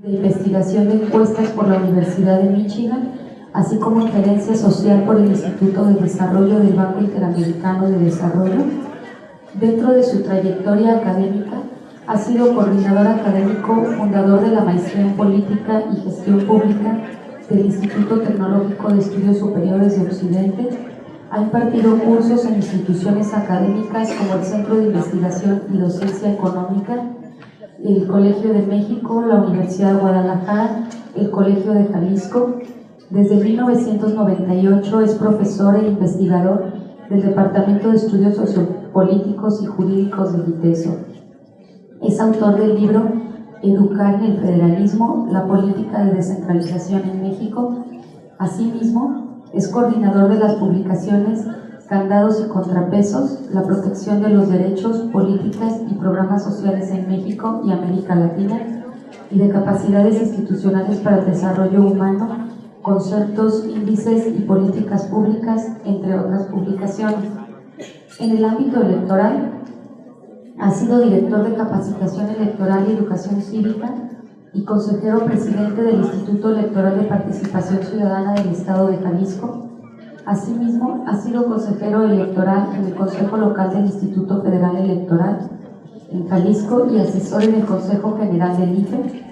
de investigación de encuestas por la Universidad de Michigan, así como en gerencia social por el Instituto de Desarrollo del Banco Interamericano de Desarrollo. Dentro de su trayectoria académica, ha sido coordinador académico, fundador de la Maestría en Política y Gestión Pública del Instituto Tecnológico de Estudios Superiores de Occidente. Ha impartido cursos en instituciones académicas como el Centro de Investigación y Docencia Económica, el Colegio de México, la Universidad de Guadalajara, el Colegio de Jalisco. Desde 1998 es profesor e investigador del Departamento de Estudios Sociopolíticos y Jurídicos del ITESO. Es autor del libro Educar en el Federalismo, la política de descentralización en México. Asimismo, es coordinador de las publicaciones Candados y Contrapesos, la protección de los derechos, políticas y programas sociales en México y América Latina, y de capacidades institucionales para el desarrollo humano, conceptos, índices y políticas públicas, entre otras publicaciones. En el ámbito electoral, ha sido director de Capacitación Electoral y Educación Cívica y consejero presidente del Instituto Electoral de Participación Ciudadana del Estado de Jalisco. Asimismo, ha sido consejero electoral en el Consejo Local del Instituto Federal Electoral en Jalisco y asesor en el Consejo General del IFE.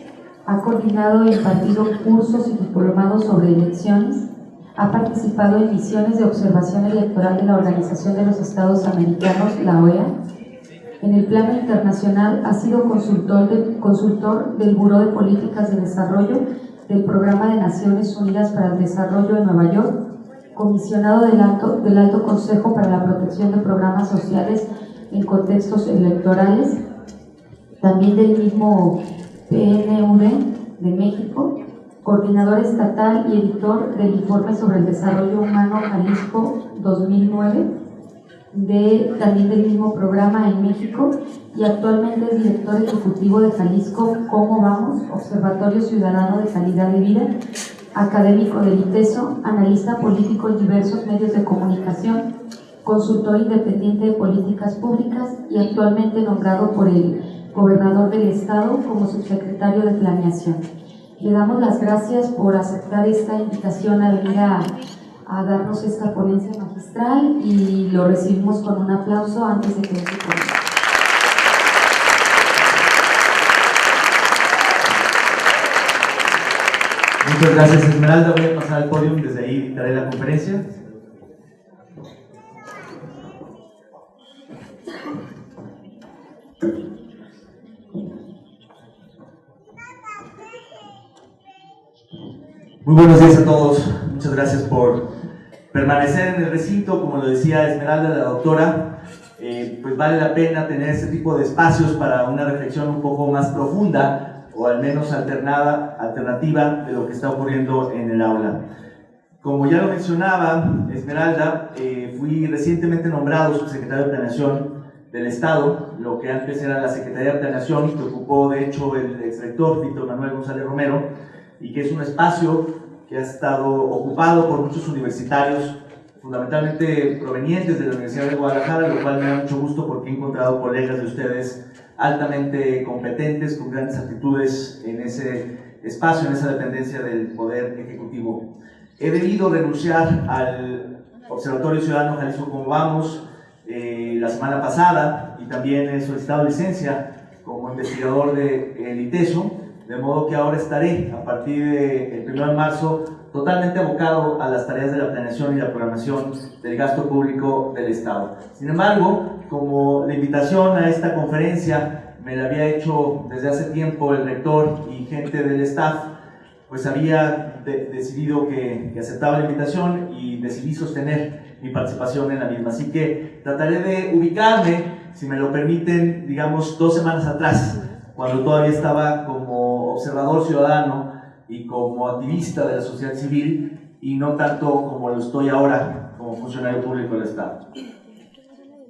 Ha coordinado e impartido cursos y diplomados sobre elecciones. Ha participado en misiones de observación electoral de la Organización de los Estados Americanos, la OEA. En el plano internacional ha sido consultor del Buró de Políticas de Desarrollo del Programa de Naciones Unidas para el Desarrollo en Nueva York, comisionado del Alto Consejo para la Protección de Programas Sociales en Contextos Electorales, también del mismo PNUD de México, coordinador estatal y editor del Informe sobre el Desarrollo Humano Jalisco 2009, también del mismo programa en México, y actualmente es director ejecutivo de Jalisco ¿Cómo Vamos?, Observatorio Ciudadano de Calidad de Vida, académico del ITESO, analista político en diversos medios de comunicación, consultor independiente de políticas públicas y actualmente nombrado por el gobernador del estado como subsecretario de Planeación. Le damos las gracias por aceptar esta invitación a venir a darnos esta ponencia magistral y lo recibimos con un aplauso antes de que se ponga. Muchas gracias, Esmeralda. Voy a pasar al podio, desde ahí dictaré la conferencia. Muy buenos días a todos. Muchas gracias por permanecer en el recinto. Como lo decía Esmeralda, la doctora, pues vale la pena tener este tipo de espacios para una reflexión un poco más profunda, o al menos alternativa de lo que está ocurriendo en el aula. Como ya lo mencionaba Esmeralda, fui recientemente nombrado subsecretario de Planeación del Estado, lo que antes era la Secretaría de Planeación, que ocupó de hecho el exrector Víctor Manuel González Romero, y que es un espacio que ha estado ocupado por muchos universitarios, fundamentalmente provenientes de la Universidad de Guadalajara, lo cual me da mucho gusto porque he encontrado colegas de ustedes altamente competentes, con grandes aptitudes en ese espacio, en esa dependencia del Poder Ejecutivo. He debido renunciar al Observatorio Ciudadano Jalisco ¿Cómo Vamos? La semana pasada, y también he solicitado licencia como investigador del ITESO, de modo que ahora estaré, a partir del 1 de marzo, totalmente abocado a las tareas de la planeación y la programación del gasto público del Estado. Sin embargo, como la invitación a esta conferencia me la había hecho desde hace tiempo el rector y gente del staff, pues había decidido que aceptaba la invitación y decidí sostener mi participación en la misma. Así que trataré de ubicarme, si me lo permiten, digamos 2 semanas atrás, cuando todavía estaba como observador ciudadano y como activista de la sociedad civil, y no tanto como lo estoy ahora como funcionario público del Estado.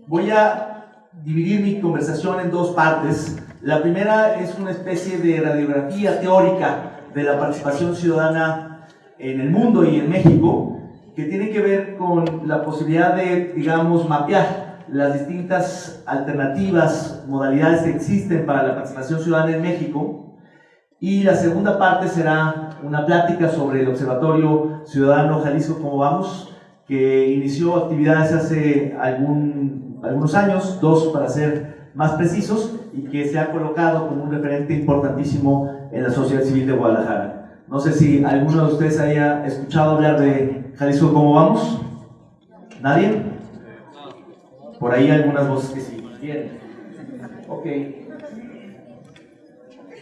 Voy a dividir mi conversación en 2 partes. La primera es una especie de radiografía teórica de la participación ciudadana en el mundo y en México, que tiene que ver con la posibilidad de, digamos, mapear las distintas alternativas, modalidades que existen para la participación ciudadana en México, Y la segunda parte será una plática sobre el Observatorio Ciudadano Jalisco ¿Cómo Vamos?, que inició actividades hace algunos años, 2 para ser más precisos, y que se ha colocado como un referente importantísimo en la sociedad civil de Guadalajara. No sé si alguno de ustedes haya escuchado hablar de Jalisco ¿Cómo Vamos? ¿Nadie? Por ahí algunas voces que sí. Bien. Ok.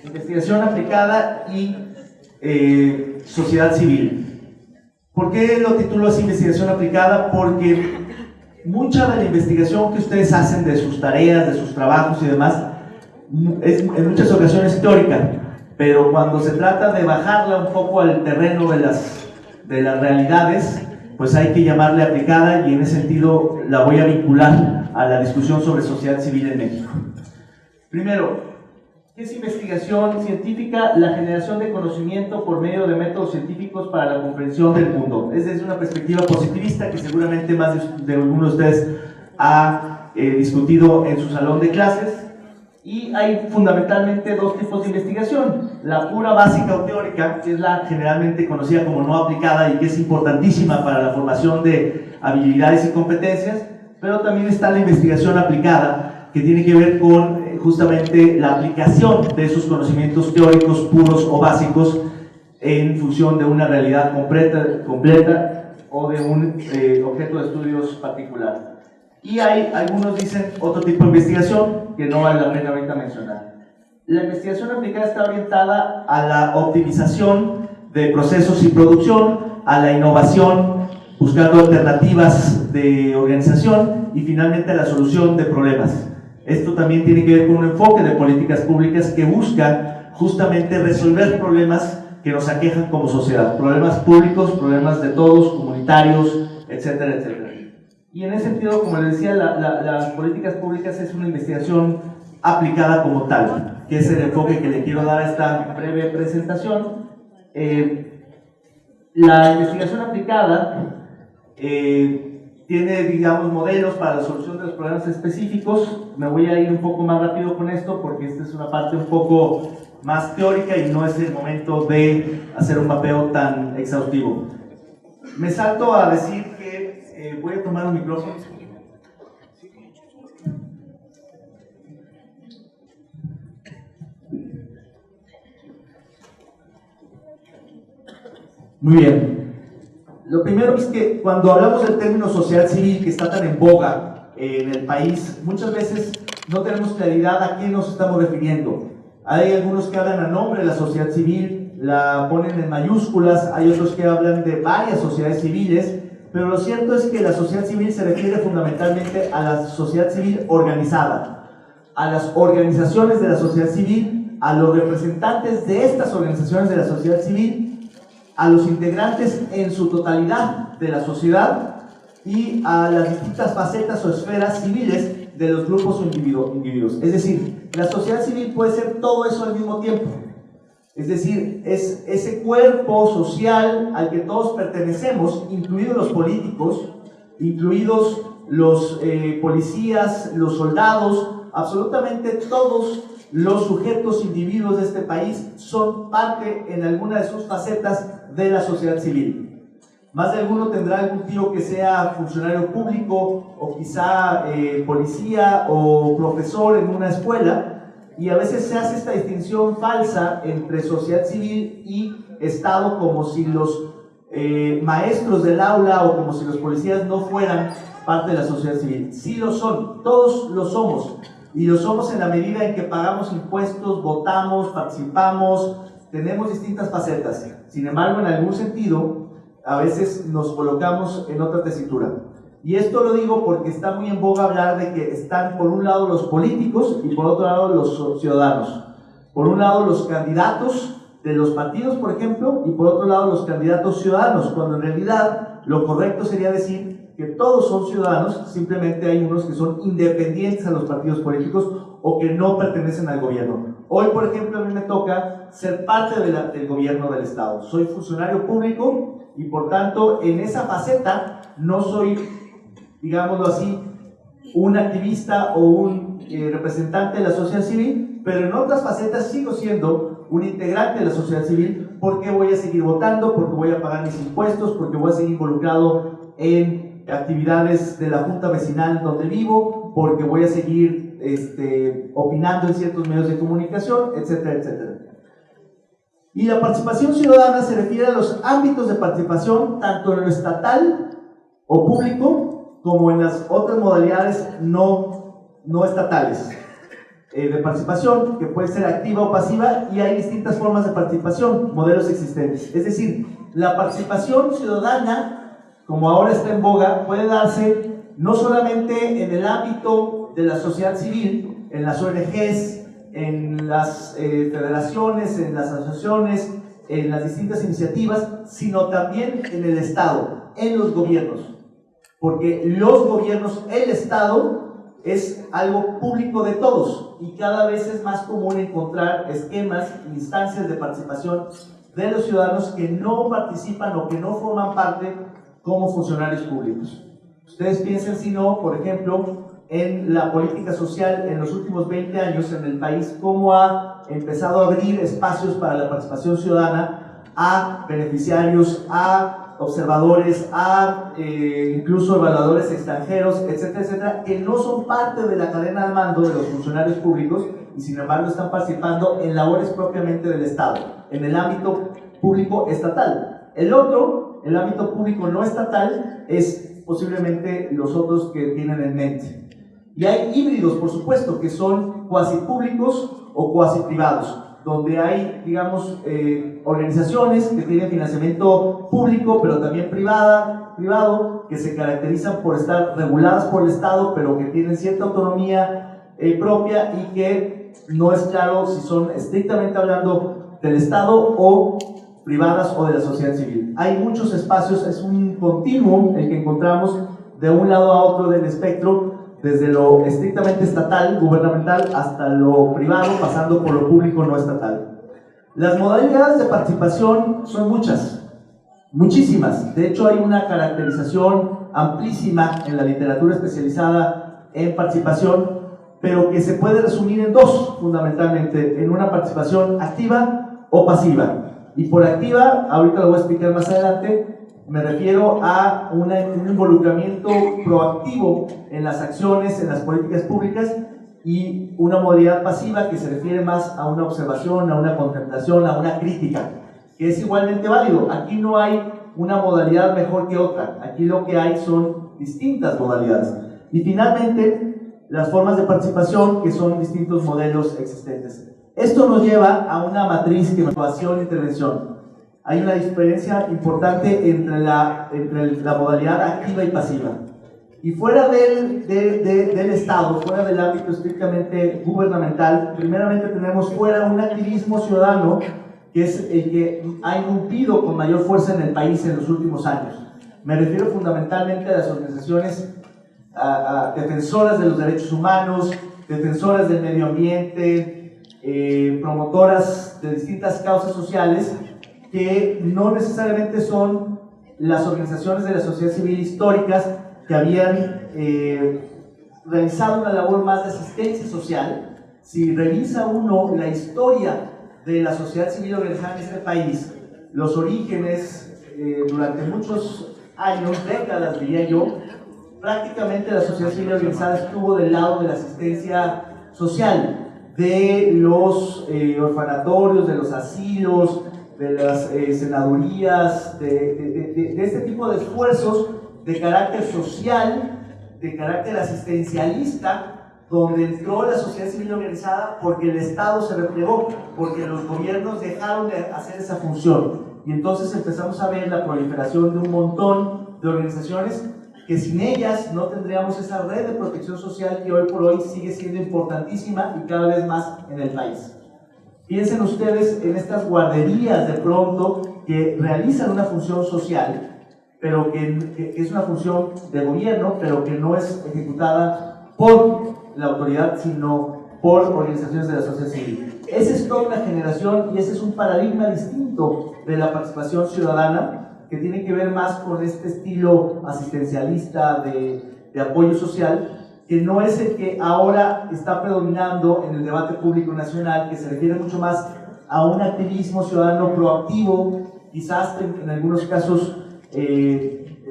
Investigación aplicada y sociedad civil. ¿Por qué lo titulo así, investigación aplicada? Porque mucha de la investigación que ustedes hacen de sus tareas, de sus trabajos y demás, es en muchas ocasiones teórica, pero cuando se trata de bajarla un poco al terreno de las realidades, pues hay que llamarle aplicada, y en ese sentido la voy a vincular a la discusión sobre sociedad civil en México. Primero, ¿qué es investigación científica? La generación de conocimiento por medio de métodos científicos para la comprensión del mundo. Es desde una perspectiva positivista que seguramente más de alguno de ustedes ha discutido en su salón de clases. Y hay fundamentalmente 2 tipos de investigación: la pura básica o teórica, que es la generalmente conocida como no aplicada y que es importantísima para la formación de habilidades y competencias, pero también está la investigación aplicada, que tiene que ver con justamente la aplicación de esos conocimientos teóricos puros o básicos en función de una realidad completa o de un objeto de estudios particular. Y hay, algunos dicen, otro tipo de investigación que no vale la pena ahorita mencionar. La investigación aplicada está orientada a la optimización de procesos y producción, a la innovación, buscando alternativas de organización, y finalmente a la solución de problemas. Esto también tiene que ver con un enfoque de políticas públicas que busca justamente resolver problemas que nos aquejan como sociedad, problemas públicos, problemas de todos, comunitarios, etcétera, etcétera. Y en ese sentido, como les decía, las políticas públicas es una investigación aplicada como tal, que es el enfoque que le quiero dar a esta breve presentación. La investigación aplicada tiene, digamos, modelos para la solución de los problemas específicos. Me voy a ir un poco más rápido con esto porque esta es una parte un poco más teórica y no es el momento de hacer un mapeo tan exhaustivo. Me salto a decir que voy a tomar un micrófono. Muy bien. Lo primero es que cuando hablamos del término sociedad civil, que está tan en boga en el país, muchas veces no tenemos claridad a qué nos estamos refiriendo. Hay algunos que hablan a nombre de la sociedad civil, la ponen en mayúsculas, hay otros que hablan de varias sociedades civiles, pero lo cierto es que la sociedad civil se refiere fundamentalmente a la sociedad civil organizada, a las organizaciones de la sociedad civil, a los representantes de estas organizaciones de la sociedad civil, a los integrantes en su totalidad de la sociedad y a las distintas facetas o esferas civiles de los grupos o individuos. Es decir, la sociedad civil puede ser todo eso al mismo tiempo. Es decir, es ese cuerpo social al que todos pertenecemos, incluidos los políticos, incluidos los policías, los soldados, absolutamente todos los sujetos, individuos de este país son parte en alguna de sus facetas de la sociedad civil. Más de alguno tendrá algún tío que sea funcionario público o quizá policía o profesor en una escuela, y a veces se hace esta distinción falsa entre sociedad civil y Estado, como si los maestros del aula o como si los policías no fueran parte de la sociedad civil. Sí lo son, todos lo somos, y lo somos en la medida en que pagamos impuestos, votamos, participamos, tenemos distintas facetas. Sin embargo, en algún sentido, a veces nos colocamos en otra tesitura. Y esto lo digo porque está muy en boga hablar de que están por un lado los políticos y por otro lado los ciudadanos. Por un lado los candidatos de los partidos, por ejemplo, y por otro lado los candidatos ciudadanos, cuando en realidad lo correcto sería decir que todos son ciudadanos, simplemente hay unos que son independientes a los partidos políticos o que no pertenecen al gobierno. Hoy, por ejemplo, a mí me toca ser parte del gobierno del Estado. Soy funcionario público y por tanto en esa faceta no soy, digámoslo así, un activista o un representante de la sociedad civil, pero en otras facetas sigo siendo un integrante de la sociedad civil, ¿por qué voy a seguir votando? Porque voy a pagar mis impuestos, porque voy a seguir involucrado en actividades de la junta vecinal donde vivo, porque voy a seguir opinando en ciertos medios de comunicación, etcétera, etcétera. Y la participación ciudadana se refiere a los ámbitos de participación tanto en lo estatal o público como en las otras modalidades no estatales de participación, que puede ser activa o pasiva, y hay distintas formas de participación, modelos existentes. Es decir, la participación ciudadana, como ahora está en boga, puede darse no solamente en el ámbito de la sociedad civil, en las ONGs, en las federaciones, en las asociaciones, en las distintas iniciativas, sino también en el Estado, en los gobiernos, porque los gobiernos, el Estado, es algo público de todos y cada vez es más común encontrar esquemas, instancias de participación de los ciudadanos que no participan o que no forman parte como funcionarios públicos. Ustedes piensen, si no, por ejemplo, en la política social en los últimos 20 años en el país, cómo ha empezado a abrir espacios para la participación ciudadana a beneficiarios, a observadores, a incluso evaluadores extranjeros, etcétera, etcétera, que no son parte de la cadena de mando de los funcionarios públicos y sin embargo están participando en labores propiamente del Estado, en el ámbito público estatal. El otro, el ámbito público no estatal, es posiblemente los otros que tienen en mente. Y hay híbridos, por supuesto, que son cuasi públicos o cuasi privados, donde hay, digamos, organizaciones que tienen financiamiento público, pero también privado, que se caracterizan por estar reguladas por el Estado, pero que tienen cierta autonomía propia y que no es claro si son estrictamente hablando del Estado o privadas o de la sociedad civil. Hay muchos espacios, es un continuum el que encontramos de un lado a otro del espectro, desde lo estrictamente estatal, gubernamental, hasta lo privado, pasando por lo público no estatal. Las modalidades de participación son muchas, muchísimas. De hecho, hay una caracterización amplísima en la literatura especializada en participación, pero que se puede resumir en dos, fundamentalmente, en una participación activa o pasiva. Y por activa, ahorita lo voy a explicar más adelante, me refiero a un involucramiento proactivo en las acciones, en las políticas públicas, y una modalidad pasiva que se refiere más a una observación, a una contemplación, a una crítica, que es igualmente válido. Aquí no hay una modalidad mejor que otra, aquí lo que hay son distintas modalidades. Y finalmente, las formas de participación, que son distintos modelos existentes. Esto nos lleva a una matriz que es actuación e intervención. Hay una diferencia importante entre la modalidad activa y pasiva. Y fuera del Estado, fuera del ámbito estrictamente gubernamental, primeramente tenemos fuera un activismo ciudadano que es el que ha irrumpido con mayor fuerza en el país en los últimos años. Me refiero fundamentalmente a las organizaciones defensoras de los derechos humanos, defensoras del medio ambiente, promotoras de distintas causas sociales, que no necesariamente son las organizaciones de la sociedad civil históricas que habían realizado una labor más de asistencia social. Si revisa uno la historia de la sociedad civil organizada en este país, los orígenes, durante muchos años, décadas diría yo, prácticamente la sociedad civil organizada estuvo del lado de la asistencia social, de los orfanatorios, de los asilos, de las senadurías, de este tipo de esfuerzos de carácter social, de carácter asistencialista, donde entró la sociedad civil organizada porque el Estado se replegó, porque los gobiernos dejaron de hacer esa función. Y entonces empezamos a ver la proliferación de un montón de organizaciones que sin ellas no tendríamos esa red de protección social que hoy por hoy sigue siendo importantísima y cada vez más en el país. Piensen ustedes en estas guarderías de pronto que realizan una función social, pero que es una función de gobierno, pero que no es ejecutada por la autoridad, sino por organizaciones de la sociedad civil. Esa es toda una generación y ese es un paradigma distinto de la participación ciudadana, que tiene que ver más con este estilo asistencialista de apoyo social, que no es el que ahora está predominando en el debate público nacional, que se refiere mucho más a un activismo ciudadano proactivo, quizás en algunos casos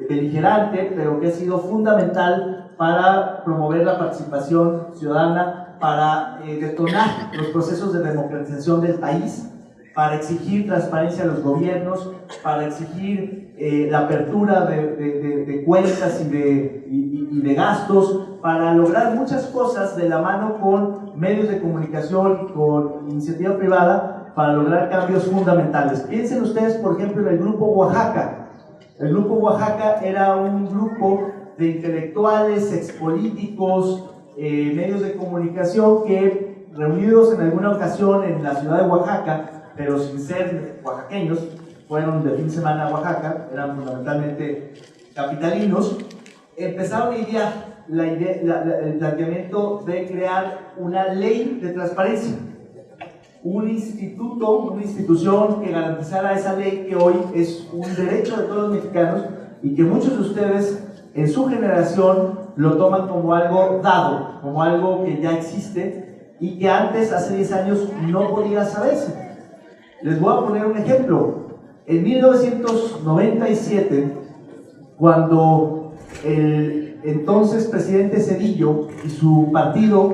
beligerante, pero que ha sido fundamental para promover la participación ciudadana, para detonar los procesos de democratización del país, para exigir transparencia a los gobiernos, para exigir la apertura de cuentas y de gastos, para lograr muchas cosas de la mano con medios de comunicación y con iniciativa privada para lograr cambios fundamentales. Piensen ustedes, por ejemplo, en el Grupo Oaxaca. El Grupo Oaxaca era un grupo de intelectuales, expolíticos, medios de comunicación que, reunidos en alguna ocasión en la ciudad de Oaxaca, pero sin ser oaxaqueños, fueron de fin de semana a Oaxaca, eran fundamentalmente capitalinos, empezaron a idear el planteamiento de crear una ley de transparencia, un instituto, una institución que garantizara esa ley que hoy es un derecho de todos los mexicanos y que muchos de ustedes en su generación lo toman como algo dado, como algo que ya existe y que antes, hace 10 años, no podía saberse. Les voy a poner un ejemplo. En 1997, cuando el entonces presidente Zedillo y su partido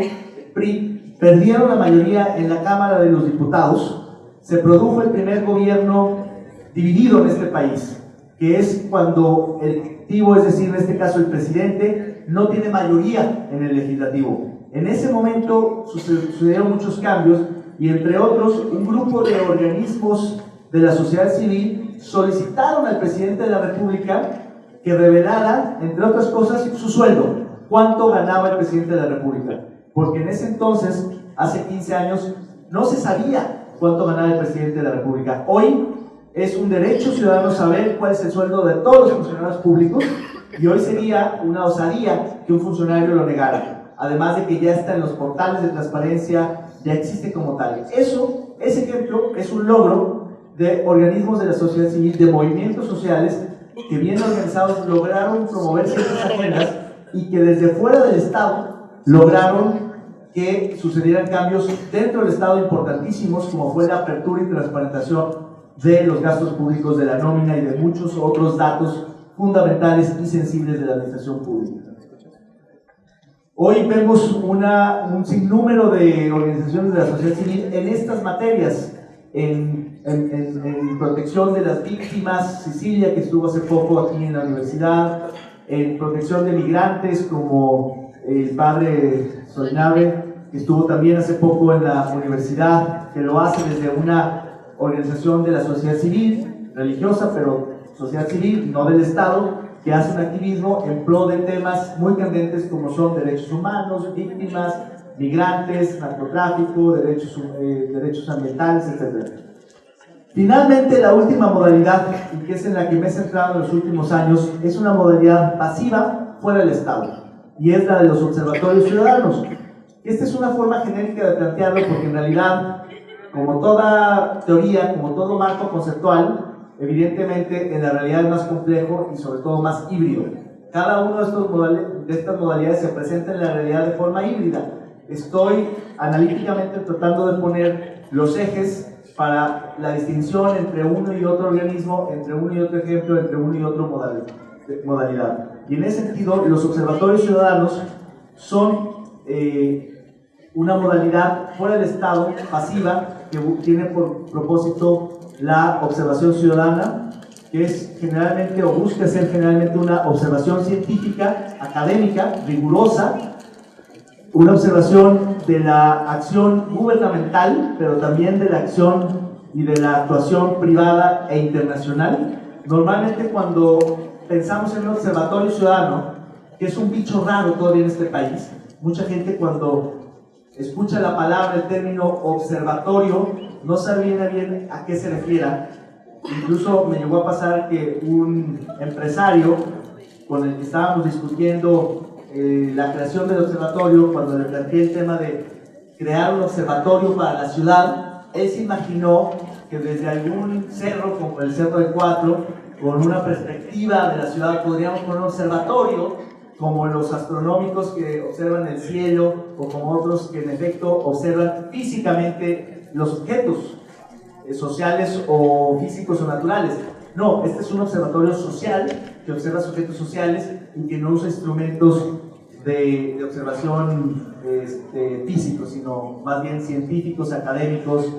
PRI perdieron la mayoría en la Cámara de los Diputados, se produjo el primer gobierno dividido en este país, que es cuando el ejecutivo, es decir, en este caso el presidente, no tiene mayoría en el legislativo. En ese momento sucedieron muchos cambios y, entre otros, un grupo de organismos de la sociedad civil solicitaron al presidente de la República que revelara, entre otras cosas, su sueldo, cuánto ganaba el presidente de la República, porque en ese entonces, hace 15 años, no se sabía cuánto ganaba el presidente de la República. Hoy es un derecho ciudadano saber cuál es el sueldo de todos los funcionarios públicos y hoy sería una osadía que un funcionario lo negara, además de que ya está en los portales de transparencia, ya existe como tal. Ese ejemplo es un logro de organismos de la sociedad civil, de movimientos sociales que bien organizados lograron promover ciertas agendas y que desde fuera del Estado lograron que sucedieran cambios dentro del Estado importantísimos, como fue la apertura y transparentación de los gastos públicos, de la nómina y de muchos otros datos fundamentales y sensibles de la administración pública. Hoy vemos un sinnúmero de organizaciones de la sociedad civil en estas materias, en protección de las víctimas, Cecilia, que estuvo hace poco aquí en la universidad, en protección de migrantes, como el padre Solnave, que estuvo también hace poco en la universidad, que lo hace desde una organización de la sociedad civil, religiosa, pero sociedad civil, no del Estado, que hace un activismo en pro de temas muy candentes como son derechos humanos, víctimas, migrantes, narcotráfico, derechos ambientales, etc. Finalmente, la última modalidad, y que es en la que me he centrado en los últimos años, es una modalidad pasiva fuera del Estado, y es la de los observatorios ciudadanos. Esta es una forma genérica de plantearlo porque en realidad, como toda teoría, como todo marco conceptual, evidentemente en la realidad es más complejo y sobre todo más híbrido. Cada uno de estas modalidades se presenta en la realidad de forma híbrida. Estoy analíticamente tratando de poner los ejes para la distinción entre uno y otro organismo, entre uno y otro ejemplo, entre uno y otro modalidad. Y en ese sentido, los observatorios ciudadanos son una modalidad fuera del Estado, pasiva, que tiene por propósito la observación ciudadana, que es generalmente o busca ser generalmente una observación científica, académica, rigurosa, una observación de la acción gubernamental, pero también de la acción y de la actuación privada e internacional. Normalmente cuando pensamos en un observatorio ciudadano, que es un bicho raro todavía en este país, mucha gente cuando escucha la palabra, el término observatorio, no sabe bien a qué se refiera. Incluso me llegó a pasar que un empresario con el que estábamos discutiendo la creación del observatorio, cuando le planteé el tema de crear un observatorio para la ciudad, él se imaginó que desde algún cerro, como el Cerro del Cuatro, con una perspectiva de la ciudad, podríamos poner un observatorio, como los astronómicos que observan el cielo, o como otros que en efecto observan físicamente los objetos. sociales o físicos o naturales. No, este es un observatorio social que observa sujetos sociales y que no usa instrumentos de observación físicos, sino más bien científicos, académicos,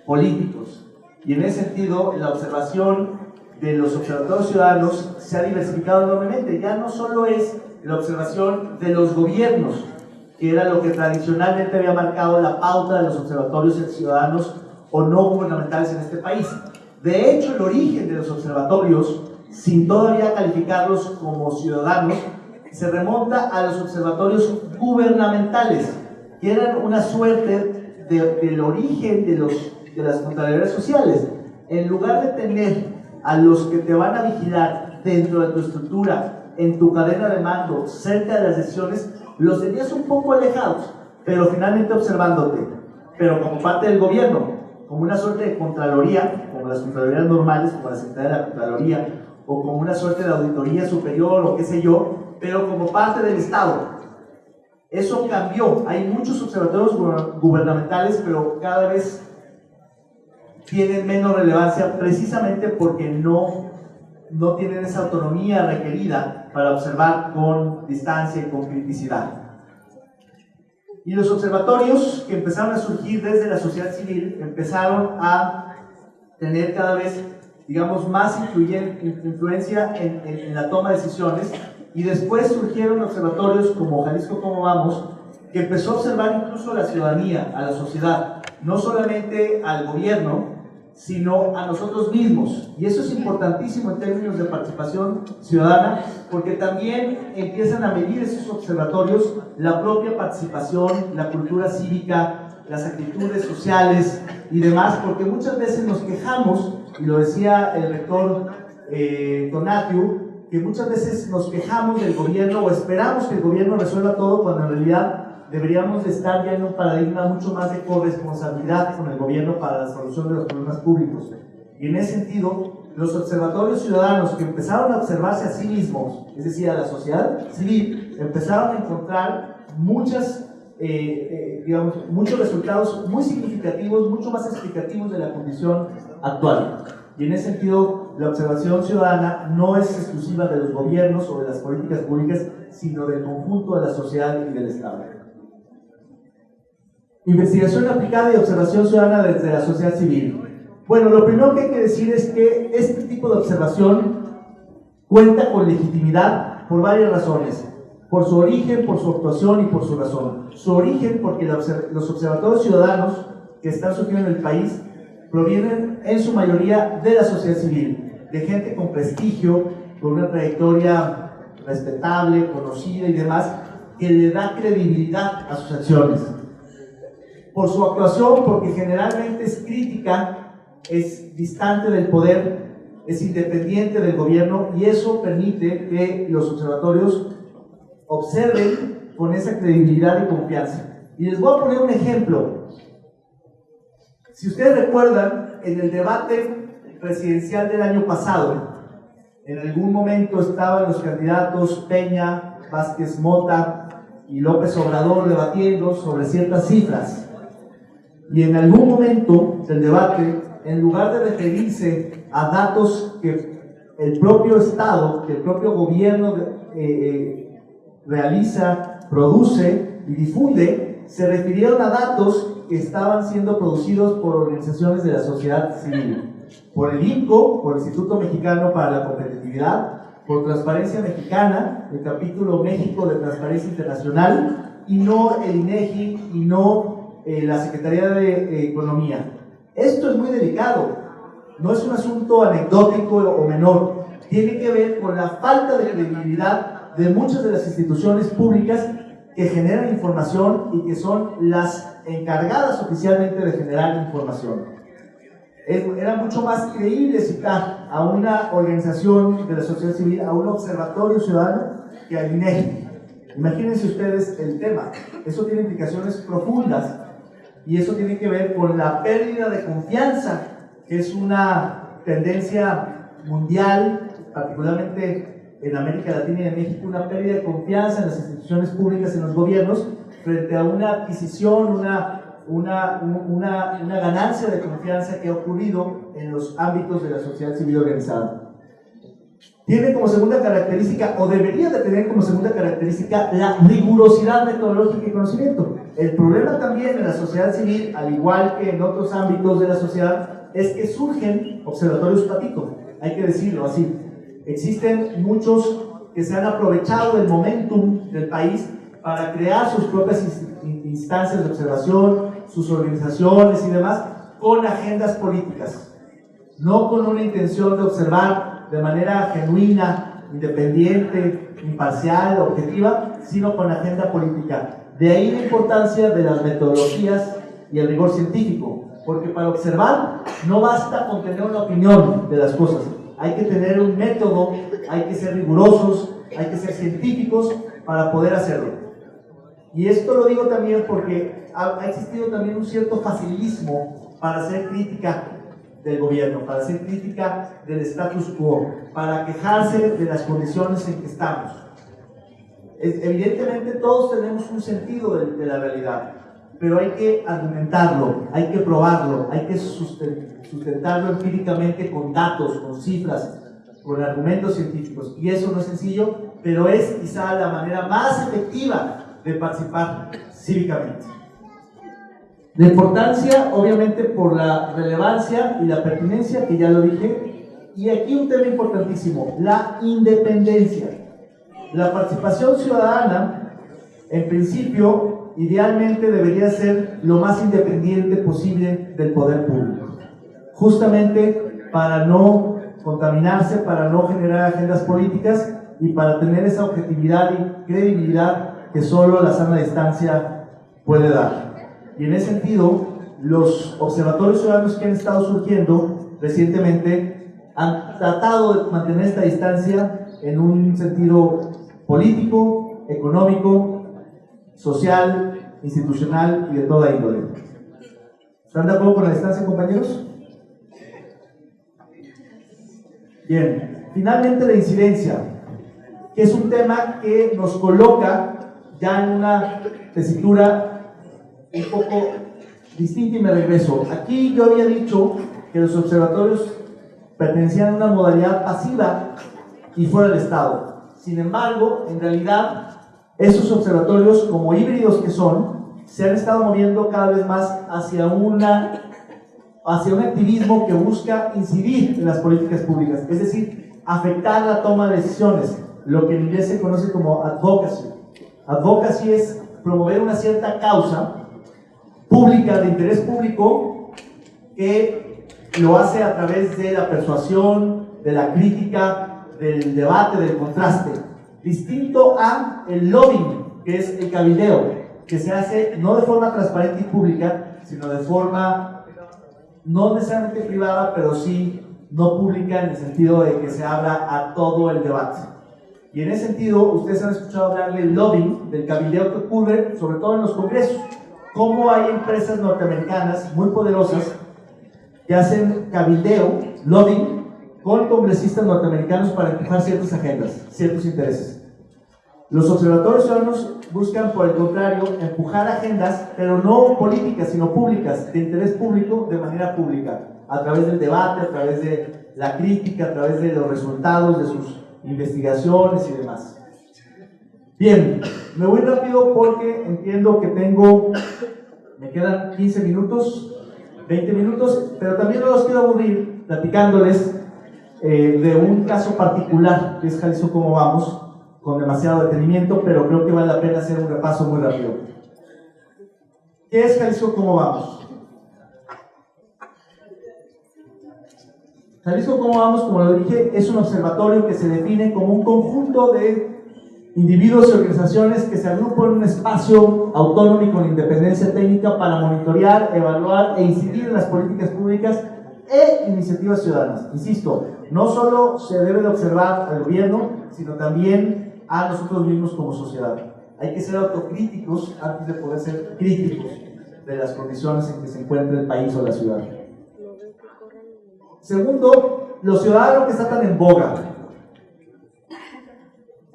políticos. Y en ese sentido, la observación de los observatorios ciudadanos se ha diversificado enormemente. Ya no solo es la observación de los gobiernos, que era lo que tradicionalmente había marcado la pauta de los observatorios ciudadanos o no gubernamentales en este país. De hecho, el origen de los observatorios, sin todavía calificarlos como ciudadanos, se remonta a los observatorios gubernamentales, que eran una suerte del origen de las contralorías sociales. En lugar de tener a los que te van a vigilar dentro de tu estructura, en tu cadena de mando, cerca de las decisiones, los tenías un poco alejados, pero finalmente observándote, pero como parte del gobierno, como una suerte de contraloría, como las contralorías normales, como la Secretaría de la Contraloría, o como una suerte de auditoría superior, o qué sé yo, pero como parte del Estado. Eso cambió. Hay muchos observatorios gubernamentales, pero cada vez tienen menos relevancia precisamente porque no tienen esa autonomía requerida para observar con distancia y con criticidad. Y los observatorios que empezaron a surgir desde la sociedad civil empezaron a tener cada vez, digamos, más influencia en la toma de decisiones, y después surgieron observatorios como Jalisco Cómo Vamos, que empezó a observar incluso a la ciudadanía, a la sociedad, no solamente al gobierno, sino a nosotros mismos. Y eso es importantísimo en términos de participación ciudadana, porque también empiezan a medir esos observatorios la propia participación, la cultura cívica, las actitudes sociales y demás, porque muchas veces nos quejamos, y lo decía el rector Tonatiu, que muchas veces nos quejamos del gobierno o esperamos que el gobierno resuelva todo, cuando en realidad deberíamos de estar ya en un paradigma mucho más de corresponsabilidad con el gobierno para la solución de los problemas públicos. Y en ese sentido, los observatorios ciudadanos que empezaron a observarse a sí mismos, es decir, a la sociedad civil, empezaron a encontrar muchos resultados muy significativos, mucho más explicativos de la condición actual. Y en ese sentido, la observación ciudadana no es exclusiva de los gobiernos o de las políticas públicas, sino del conjunto de la sociedad y del Estado. Investigación aplicada y observación ciudadana desde la sociedad civil. Bueno, lo primero que hay que decir es que este tipo de observación cuenta con legitimidad por varias razones. Por su origen, por su actuación y por su razón. Su origen porque los observatorios ciudadanos que están surgiendo en el país provienen en su mayoría de la sociedad civil, de gente con prestigio, con una trayectoria respetable, conocida y demás, que le da credibilidad a sus acciones. Por su actuación, porque generalmente es crítica, es distante del poder, es independiente del gobierno, y eso permite que los observatorios observen con esa credibilidad y confianza. Y les voy a poner un ejemplo. Si ustedes recuerdan, en el debate presidencial del año pasado, en algún momento estaban los candidatos Peña, Vázquez Mota y López Obrador debatiendo sobre ciertas cifras. Y en algún momento del debate, en lugar de referirse a datos que el propio Estado, que el propio gobierno realiza, produce y difunde, se refirieron a datos que estaban siendo producidos por organizaciones de la sociedad civil, por el INCO, por el Instituto Mexicano para la Competitividad, por Transparencia Mexicana, el capítulo México de Transparencia Internacional, y no el INEGI y no la Secretaría de Economía. Esto es muy delicado, no es un asunto anecdótico o menor, tiene que ver con la falta de credibilidad de muchas de las instituciones públicas que generan información y que son las encargadas oficialmente de generar información. Era mucho más creíble citar a una organización de la sociedad civil, a un observatorio ciudadano, que al INEGI. Imagínense ustedes el tema. Eso tiene implicaciones profundas y eso tiene que ver con la pérdida de confianza, que es una tendencia mundial, particularmente en América Latina y en México, una pérdida de confianza en las instituciones públicas, en los gobiernos, frente a una adquisición, una ganancia de confianza que ha ocurrido en los ámbitos de la sociedad civil organizada. Tiene como segunda característica, o debería de tener como segunda característica, la rigurosidad metodológica y conocimiento. El problema también en la sociedad civil, al igual que en otros ámbitos de la sociedad, es que surgen observatorios patito, hay que decirlo así. Existen muchos que se han aprovechado del momentum del país para crear sus propias instancias de observación, sus organizaciones y demás, con agendas políticas, no con una intención de observar de manera genuina, independiente, imparcial, objetiva, sino con agenda política. De ahí la importancia de las metodologías y el rigor científico, porque para observar no basta con tener una opinión de las cosas, hay que tener un método, hay que ser rigurosos, hay que ser científicos para poder hacerlo. Y esto lo digo también porque ha existido también un cierto facilismo para hacer crítica del gobierno, para hacer crítica del status quo, para quejarse de las condiciones en que estamos. Evidentemente todos tenemos un sentido de la realidad, pero hay que argumentarlo, hay que probarlo, hay que sustentarlo empíricamente con datos, con cifras, con argumentos científicos. Y eso no es sencillo, pero es quizá la manera más efectiva de participar cívicamente. La importancia, obviamente, por la relevancia y la pertinencia, que ya lo dije, y aquí un tema importantísimo, la independencia. La participación ciudadana, en principio, idealmente debería ser lo más independiente posible del poder público, justamente para no contaminarse, para no generar agendas políticas y para tener esa objetividad y credibilidad que solo la sana distancia puede dar. Y en ese sentido, los observatorios ciudadanos que han estado surgiendo recientemente han tratado de mantener esta distancia en un sentido político, económico, social, institucional y de toda índole. ¿Están de acuerdo con la distancia, compañeros? Bien, finalmente la incidencia, que es un tema que nos coloca ya en una tesitura un poco distinta y me regreso. Aquí yo había dicho que los observatorios pertenecían a una modalidad pasiva y fuera del Estado. Sin embargo, en realidad, esos observatorios, como híbridos que son, se han estado moviendo cada vez más hacia un activismo que busca incidir en las políticas públicas, es decir, afectar la toma de decisiones, lo que en inglés se conoce como advocacy. Advocacy es promover una cierta causa pública, de interés público, que lo hace a través de la persuasión, de la crítica, del debate, del contraste, distinto a el lobbying, que es el cabildeo, que se hace no de forma transparente y pública, sino de forma no necesariamente privada, pero sí no pública, en el sentido de que se abra a todo el debate. Y en ese sentido, ustedes han escuchado hablar del lobbying, del cabildeo que ocurre sobre todo en los congresos. Cómo hay empresas norteamericanas muy poderosas que hacen cabildeo, lobbying, con congresistas norteamericanos para empujar ciertas agendas, ciertos intereses. Los observatorios ciudadanos buscan, por el contrario, empujar agendas, pero no políticas, sino públicas, de interés público, de manera pública, a través del debate, a través de la crítica, a través de los resultados de sus investigaciones y demás. Bien, me voy rápido porque entiendo que me quedan 15 minutos, 20 minutos, pero también no los quiero aburrir platicándoles de un caso particular, que es Jalisco Cómo Vamos, con demasiado detenimiento, pero creo que vale la pena hacer un repaso muy rápido. ¿Qué es Jalisco Cómo Vamos? Jalisco Cómo Vamos, como lo dije, es un observatorio que se define como un conjunto de individuos y organizaciones que se agrupan en un espacio autónomo y con independencia técnica para monitorear, evaluar e incidir en las políticas públicas e iniciativas ciudadanas. Insisto, no solo se debe de observar al gobierno, sino también a nosotros mismos como sociedad. Hay que ser autocríticos antes de poder ser críticos de las condiciones en que se encuentra el país o la ciudad. Segundo, los ciudadanos que están en boga.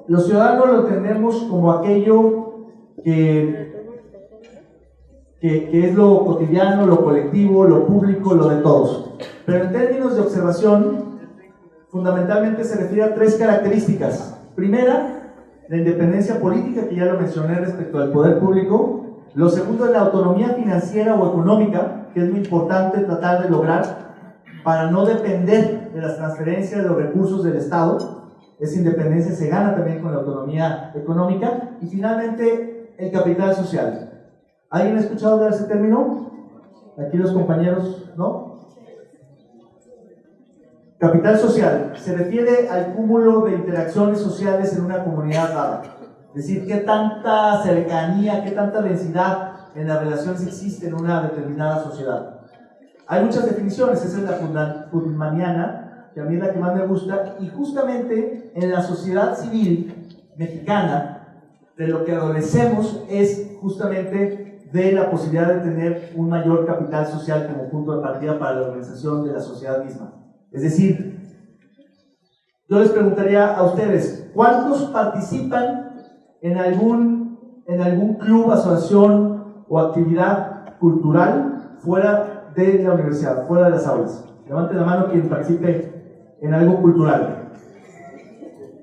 Los ciudadanos lo entendemos como aquello que que es lo cotidiano, lo colectivo, lo público, lo de todos. Pero en términos de observación, fundamentalmente se refiere a tres características. Primera, la independencia política, que ya lo mencioné respecto al poder público. Lo segundo es la autonomía financiera o económica, que es muy importante tratar de lograr para no depender de las transferencias de los recursos del Estado. Esa independencia se gana también con la autonomía económica. Y finalmente, el capital social. ¿Alguien ha escuchado hablar de ese término? Aquí los compañeros, ¿no? Capital social se refiere al cúmulo de interacciones sociales en una comunidad dada. Es decir, qué tanta cercanía, qué tanta densidad en las relaciones existe en una determinada sociedad. Hay muchas definiciones, esa es la Putnamiana, que a mí es la que más me gusta, y justamente en la sociedad civil mexicana, de lo que adolecemos es justamente de la posibilidad de tener un mayor capital social como punto de partida para la organización de la sociedad misma. Es decir, yo les preguntaría a ustedes, ¿cuántos participan en algún club, asociación o actividad cultural fuera de la universidad, fuera de las aulas? Levanten la mano quien participe en algo cultural,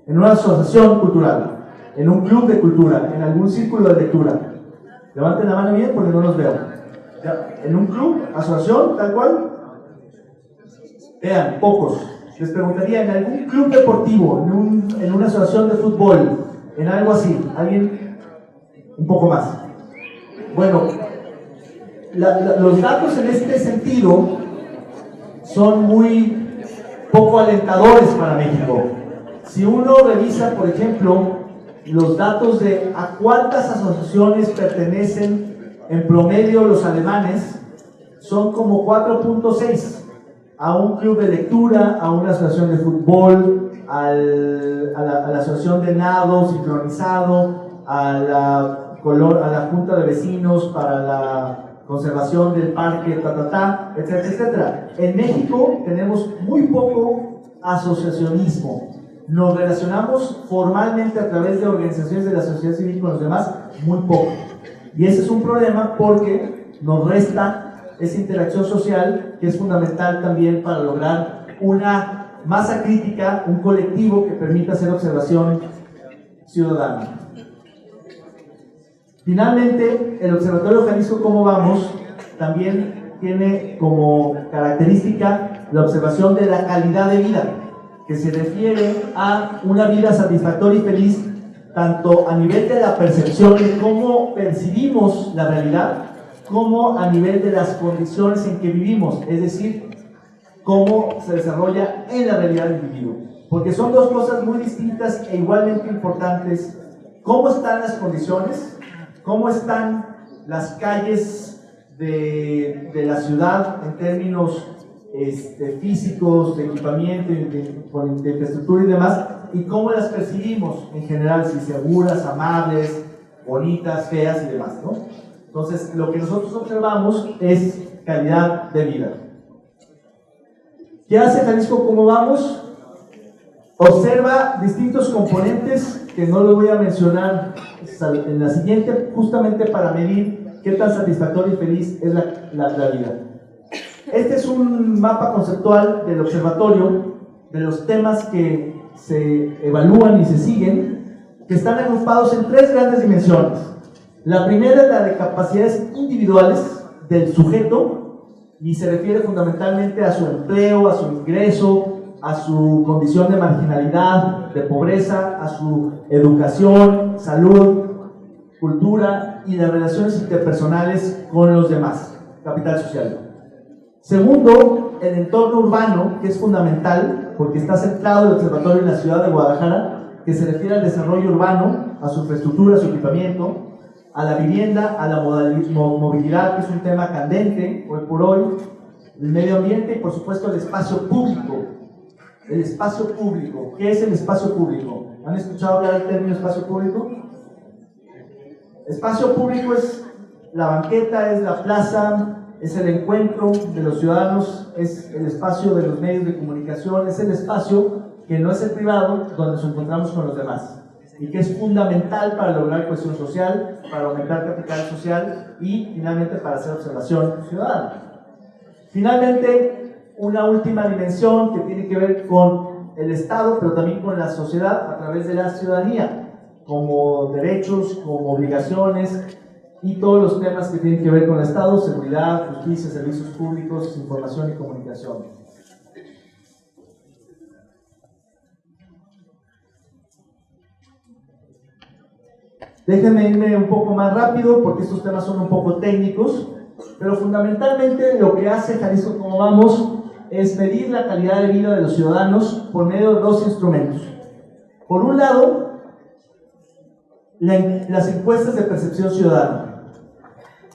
en una asociación cultural, en un club de cultura, en algún círculo de lectura. Levanten la mano bien porque no los veo. ¿Ya? ¿En un club, asociación, tal cual? Vean, pocos. Les preguntaría, ¿en algún club deportivo, en una asociación de fútbol, en algo así? ¿Alguien? Un poco más. Bueno, los datos en este sentido son muy poco alentadores para México. Si uno revisa, por ejemplo, los datos de a cuántas asociaciones pertenecen en promedio los alemanes, son como 4.6. A un club de lectura, a una asociación de fútbol, a la asociación de nado sincronizado, a la junta de vecinos para la conservación del parque, etcétera, etcétera. En México tenemos muy poco asociacionismo. Nos relacionamos formalmente a través de organizaciones de la sociedad civil con los demás muy poco. Y ese es un problema porque nos resta esa interacción social que es fundamental también para lograr una masa crítica, un colectivo que permita hacer observación ciudadana. Finalmente, el Observatorio Jalisco ¿Cómo Vamos? También tiene como característica la observación de la calidad de vida, que se refiere a una vida satisfactoria y feliz, tanto a nivel de la percepción de cómo percibimos la realidad, como a nivel de las condiciones en que vivimos, es decir, cómo se desarrolla en la realidad del individuo. Porque son dos cosas muy distintas e igualmente importantes. ¿Cómo están las condiciones? ¿Cómo están las calles de la ciudad en términos físicos, de equipamiento, de infraestructura y demás? ¿Y cómo las percibimos en general? Si seguras, amables, bonitas, feas y demás, ¿no? Entonces, lo que nosotros observamos es calidad de vida. ¿Qué hace Jalisco ¿Cómo Vamos? Observa distintos componentes que no los voy a mencionar en la siguiente, justamente para medir qué tan satisfactoria y feliz es la vida. Este es un mapa conceptual del observatorio, de los temas que se evalúan y se siguen, que están agrupados en tres grandes dimensiones. La primera es la de capacidades individuales del sujeto y se refiere fundamentalmente a su empleo, a su ingreso, a su condición de marginalidad, de pobreza, a su educación, salud, cultura y las relaciones interpersonales con los demás, capital social. Segundo, el entorno urbano, que es fundamental porque está centrado el observatorio en la ciudad de Guadalajara, que se refiere al desarrollo urbano, a su infraestructura, a su equipamiento, a la vivienda, a la movilidad, que es un tema candente hoy por hoy, el medio ambiente y por supuesto el espacio público. El espacio público. ¿Qué es el espacio público? ¿Han escuchado hablar del término espacio público? Espacio público es la banqueta, es la plaza, es el encuentro de los ciudadanos, es el espacio de los medios de comunicación, es el espacio que no es el privado, donde nos encontramos con los demás. y que es fundamental para lograr cohesión social, para aumentar capital social y finalmente para hacer observación ciudadana. Finalmente, una última dimensión que tiene que ver con el Estado, pero también con la sociedad a través de la ciudadanía, como derechos, como obligaciones y todos los temas que tienen que ver con el Estado: seguridad, justicia, servicios públicos, información y comunicación. Déjenme irme un poco más rápido porque estos temas son un poco técnicos, pero fundamentalmente lo que hace Jalisco Cómo Vamos es medir la calidad de vida de los ciudadanos por medio de dos instrumentos. Por un lado, las encuestas de percepción ciudadana,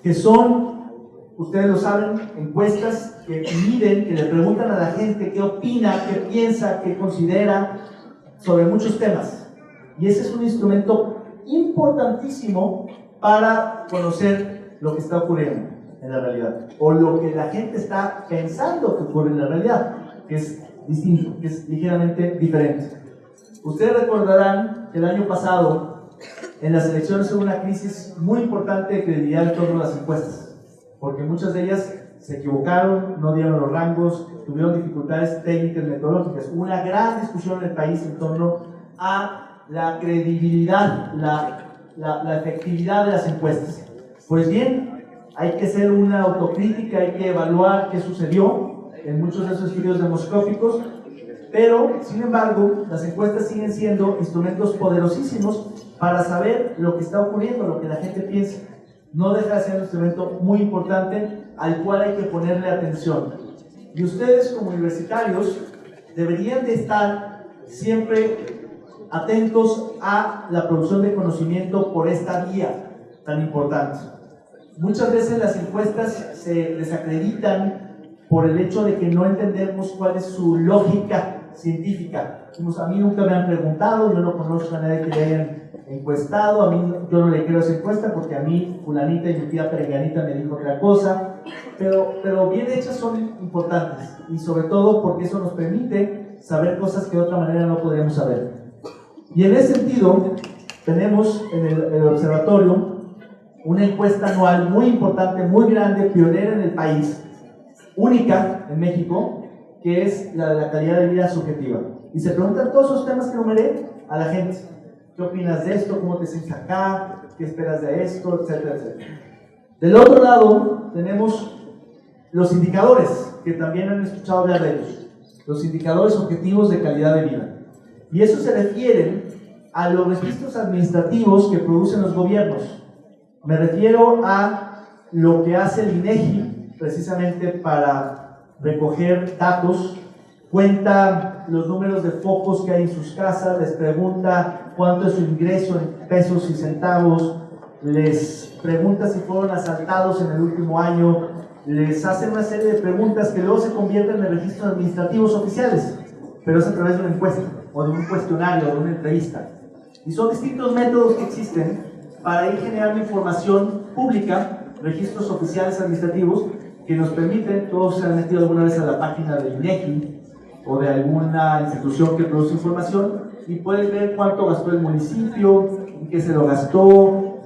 que son, ustedes lo saben, encuestas que miden, que le preguntan a la gente qué opina, qué piensa, qué considera sobre muchos temas. Y ese es un instrumento importantísimo para conocer lo que está ocurriendo en la realidad, o lo que la gente está pensando que ocurre en la realidad, que es distinto, que es ligeramente diferente. Ustedes recordarán que el año pasado en las elecciones hubo una crisis muy importante de credibilidad en torno a las encuestas, porque muchas de ellas se equivocaron, no dieron los rangos, tuvieron dificultades técnicas, metodológicas. Hubo una gran discusión en el país en torno a la credibilidad, la efectividad de las encuestas. Pues bien, hay que hacer una autocrítica, hay que evaluar qué sucedió en muchos de esos estudios demoscópicos, pero, sin embargo, las encuestas siguen siendo instrumentos poderosísimos para saber lo que está ocurriendo, lo que la gente piensa. No deja de ser un instrumento muy importante al cual hay que ponerle atención. Y ustedes, como universitarios, deberían de estar siempre atentos a la producción de conocimiento por esta vía tan importante. Muchas veces las encuestas se desacreditan por el hecho de que no entendemos cuál es su lógica científica. A mí nunca me han preguntado, yo no conozco a nadie que le hayan encuestado, a mí yo no le creo esa encuesta porque a mí fulanita y mi tía perenganita me dijo otra cosa, pero bien hechas son importantes, y sobre todo porque eso nos permite saber cosas que de otra manera no podríamos saber. Y en ese sentido, tenemos en el observatorio una encuesta anual muy importante, muy grande, pionera en el país, única en México, que es la de la calidad de vida subjetiva. Y se preguntan todos esos temas que enumeré a la gente. ¿Qué opinas de esto? ¿Cómo te sientes acá? ¿Qué esperas de esto? Etcétera, etcétera. Del otro lado, tenemos los indicadores, que también han escuchado hablar de ellos. Los indicadores objetivos de calidad de vida. Y eso se refieren a los registros administrativos que producen los gobiernos. Me refiero a lo que hace el INEGI precisamente para recoger datos, cuenta los números de focos que hay en sus casas, les pregunta cuánto es su ingreso en pesos y centavos, les pregunta si fueron asaltados en el último año, les hace una serie de preguntas que luego se convierten en registros administrativos oficiales, pero es a través de una encuesta, o de un cuestionario, o de una entrevista. Y son distintos métodos que existen para ir generando información pública, registros oficiales administrativos, que nos permiten, todos se han metido alguna vez a la página del INEGI o de alguna institución que produce información, y pueden ver cuánto gastó el municipio, en qué se lo gastó,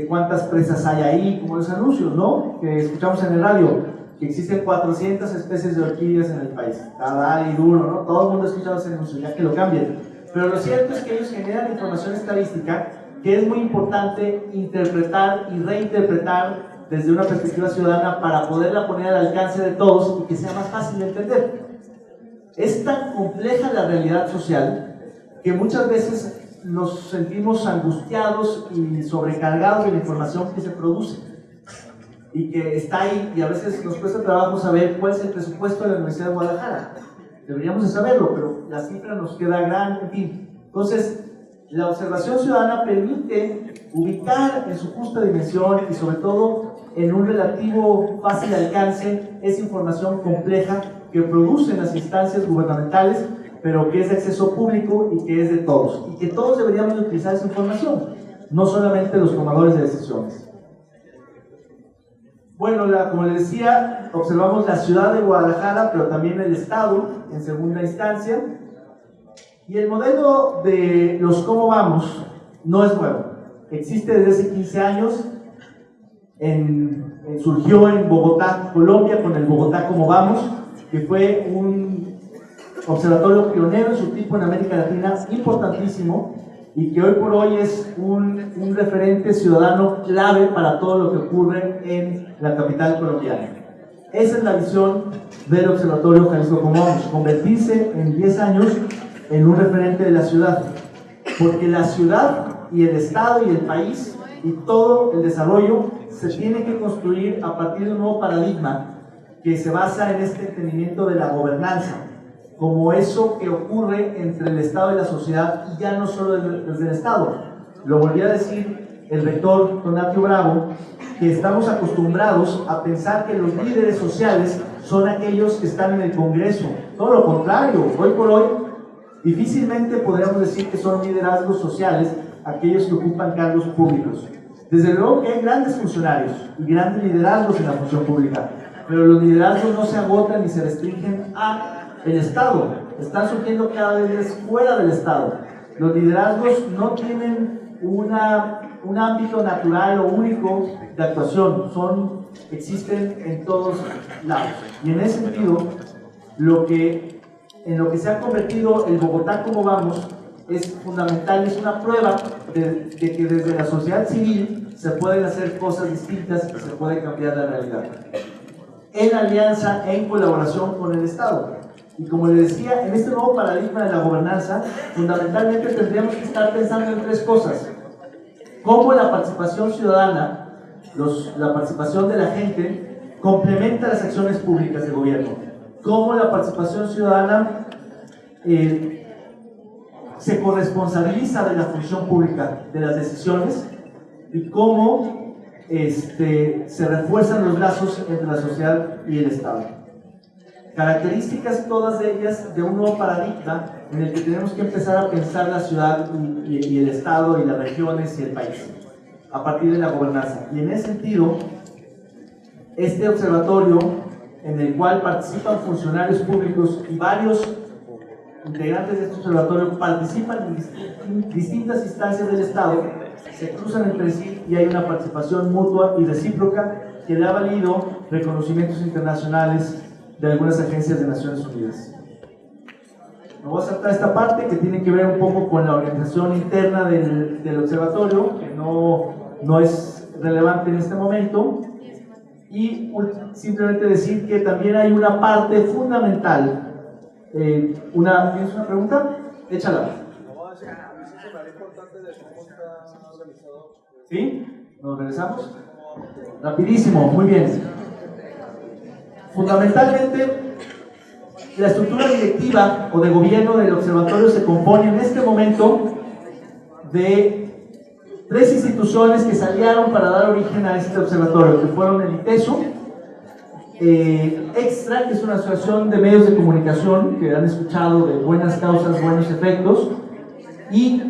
cuántas presas hay ahí, como los anuncios, ¿no?, que escuchamos en el radio, que existen 400 especies de orquídeas en el país. Cada y duro, ¿no? Todo el mundo escucha ese anuncio, ya que lo cambien. Pero lo cierto es que ellos generan información estadística que es muy importante interpretar y reinterpretar desde una perspectiva ciudadana para poderla poner al alcance de todos y que sea más fácil de entender. Es tan compleja la realidad social que muchas veces nos sentimos angustiados y sobrecargados de la información que se produce y que está ahí, y a veces nos cuesta trabajo saber cuál es el presupuesto de la Universidad de Guadalajara. Deberíamos de saberlo, pero la cifra nos queda grande, en fin. Entonces, la observación ciudadana permite ubicar en su justa dimensión y sobre todo en un relativo fácil alcance esa información compleja que producen las instancias gubernamentales, pero que es de acceso público y que es de todos, y que todos deberíamos de utilizar esa información, no solamente los tomadores de decisiones. Bueno, como les decía, observamos la ciudad de Guadalajara, pero también el estado en segunda instancia, y el modelo de los cómo vamos no es nuevo, existe desde hace 15 años, surgió en Bogotá, Colombia, con el Bogotá Como Vamos, que fue un observatorio pionero en su tipo en América Latina, importantísimo, y que hoy por hoy es un referente ciudadano clave para todo lo que ocurre en la capital colombiana. Esa es la visión del Observatorio Jalisco Como Vamos, convertirse en 10 años en un referente de la ciudad, porque la ciudad y el Estado y el país y todo el desarrollo se tiene que construir a partir de un nuevo paradigma que se basa en este entendimiento de la gobernanza, como eso que ocurre entre el Estado y la sociedad, y ya no solo desde el Estado. Lo volvió a decir el rector Tonatio Bravo, que estamos acostumbrados a pensar que los líderes sociales son aquellos que están en el Congreso. Todo lo contrario, hoy por hoy difícilmente podríamos decir que son liderazgos sociales aquellos que ocupan cargos públicos. Desde luego que hay grandes funcionarios y grandes liderazgos en la función pública, pero los liderazgos no se agotan ni se restringen a el Estado, están surgiendo cada vez fuera del Estado. Los liderazgos no tienen un ámbito natural o único de actuación, existen en todos lados. Y en ese sentido, en lo que se ha convertido el Bogotá Como Vamos es fundamental, es una prueba de que desde la sociedad civil se pueden hacer cosas distintas y se puede cambiar la realidad. En alianza, en colaboración con el Estado. Y como les decía, en este nuevo paradigma de la gobernanza, fundamentalmente tendríamos que estar pensando en tres cosas. Cómo la participación ciudadana, la participación de la gente, complementa las acciones públicas del gobierno. Cómo la participación ciudadana se corresponsabiliza de la función pública, de las decisiones, y cómo se refuerzan los lazos entre la sociedad y el Estado. Características todas ellas de un nuevo paradigma en el que tenemos que empezar a pensar la ciudad y el Estado y las regiones y el país a partir de la gobernanza. Y en ese sentido, este observatorio en el cual participan funcionarios públicos y varios integrantes de este observatorio participan en distintas instancias del Estado, se cruzan entre sí y hay una participación mutua y recíproca que le ha valido reconocimientos internacionales de algunas agencias de Naciones Unidas. Me voy a saltar esta parte que tiene que ver un poco con la organización interna del observatorio, que no es relevante en este momento, y simplemente decir que también hay una parte fundamental. ¿Tienes una pregunta? Échala. ¿Sí? ¿Nos regresamos? Rapidísimo, muy bien. Fundamentalmente, la estructura directiva o de gobierno del observatorio se compone en este momento de tres instituciones que salieron para dar origen a este observatorio, que fueron el ITESO, Extra, que es una asociación de medios de comunicación que han escuchado de buenas causas, buenos efectos, y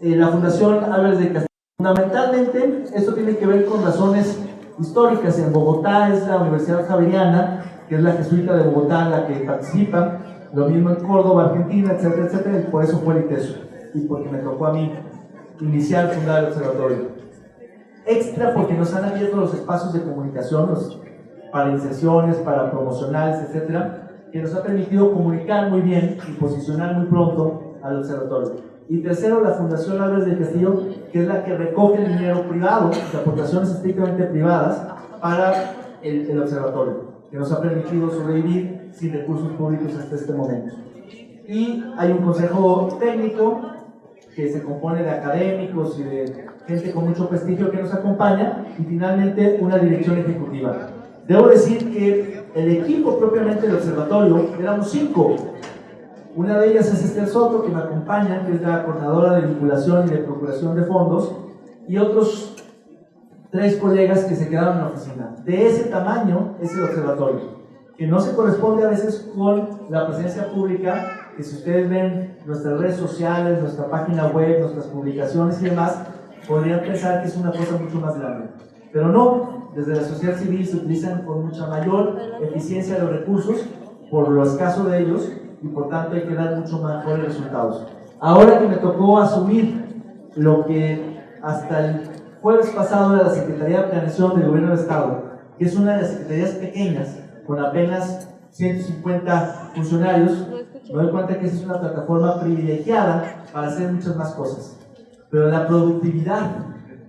la Fundación Álvarez de Castillo. Fundamentalmente, esto tiene que ver con razones históricas. En Bogotá es la Universidad Javeriana, que es la jesuita de Bogotá, la que participa, lo mismo en Córdoba, Argentina, etcétera, etcétera, y por eso fue el ITESO, y porque me tocó a mí iniciar, fundar el observatorio. Extra, porque nos han abierto los espacios de comunicación, para inserciones, para promocionales, etcétera, que nos ha permitido comunicar muy bien y posicionar muy pronto al observatorio. Y tercero, la Fundación Álvarez del Castillo, que es la que recoge el dinero privado, de aportaciones estrictamente privadas, para el observatorio, que nos ha permitido sobrevivir sin recursos públicos hasta este momento. Y hay un consejo técnico que se compone de académicos y de gente con mucho prestigio que nos acompaña, y finalmente una dirección ejecutiva. Debo decir que el equipo propiamente del observatorio éramos 5. Una de ellas es Esther Soto, que me acompaña, que es la coordinadora de vinculación y de procuración de fondos, y otros 3 colegas que se quedaron en la oficina. De ese tamaño es el observatorio, que no se corresponde a veces con la presencia pública, que si ustedes ven nuestras redes sociales, nuestra página web, nuestras publicaciones y demás, podrían pensar que es una cosa mucho más grande. Pero no, desde la sociedad civil se utilizan con mucha mayor eficiencia los recursos, por lo escaso de ellos, y por tanto hay que dar mucho mejores resultados. Ahora que me tocó asumir lo que hasta el jueves pasado era la Secretaría de Planeación del Gobierno del Estado, que es una de las secretarías pequeñas, con apenas 150 funcionarios, me doy cuenta que esa es una plataforma privilegiada para hacer muchas más cosas. Pero la productividad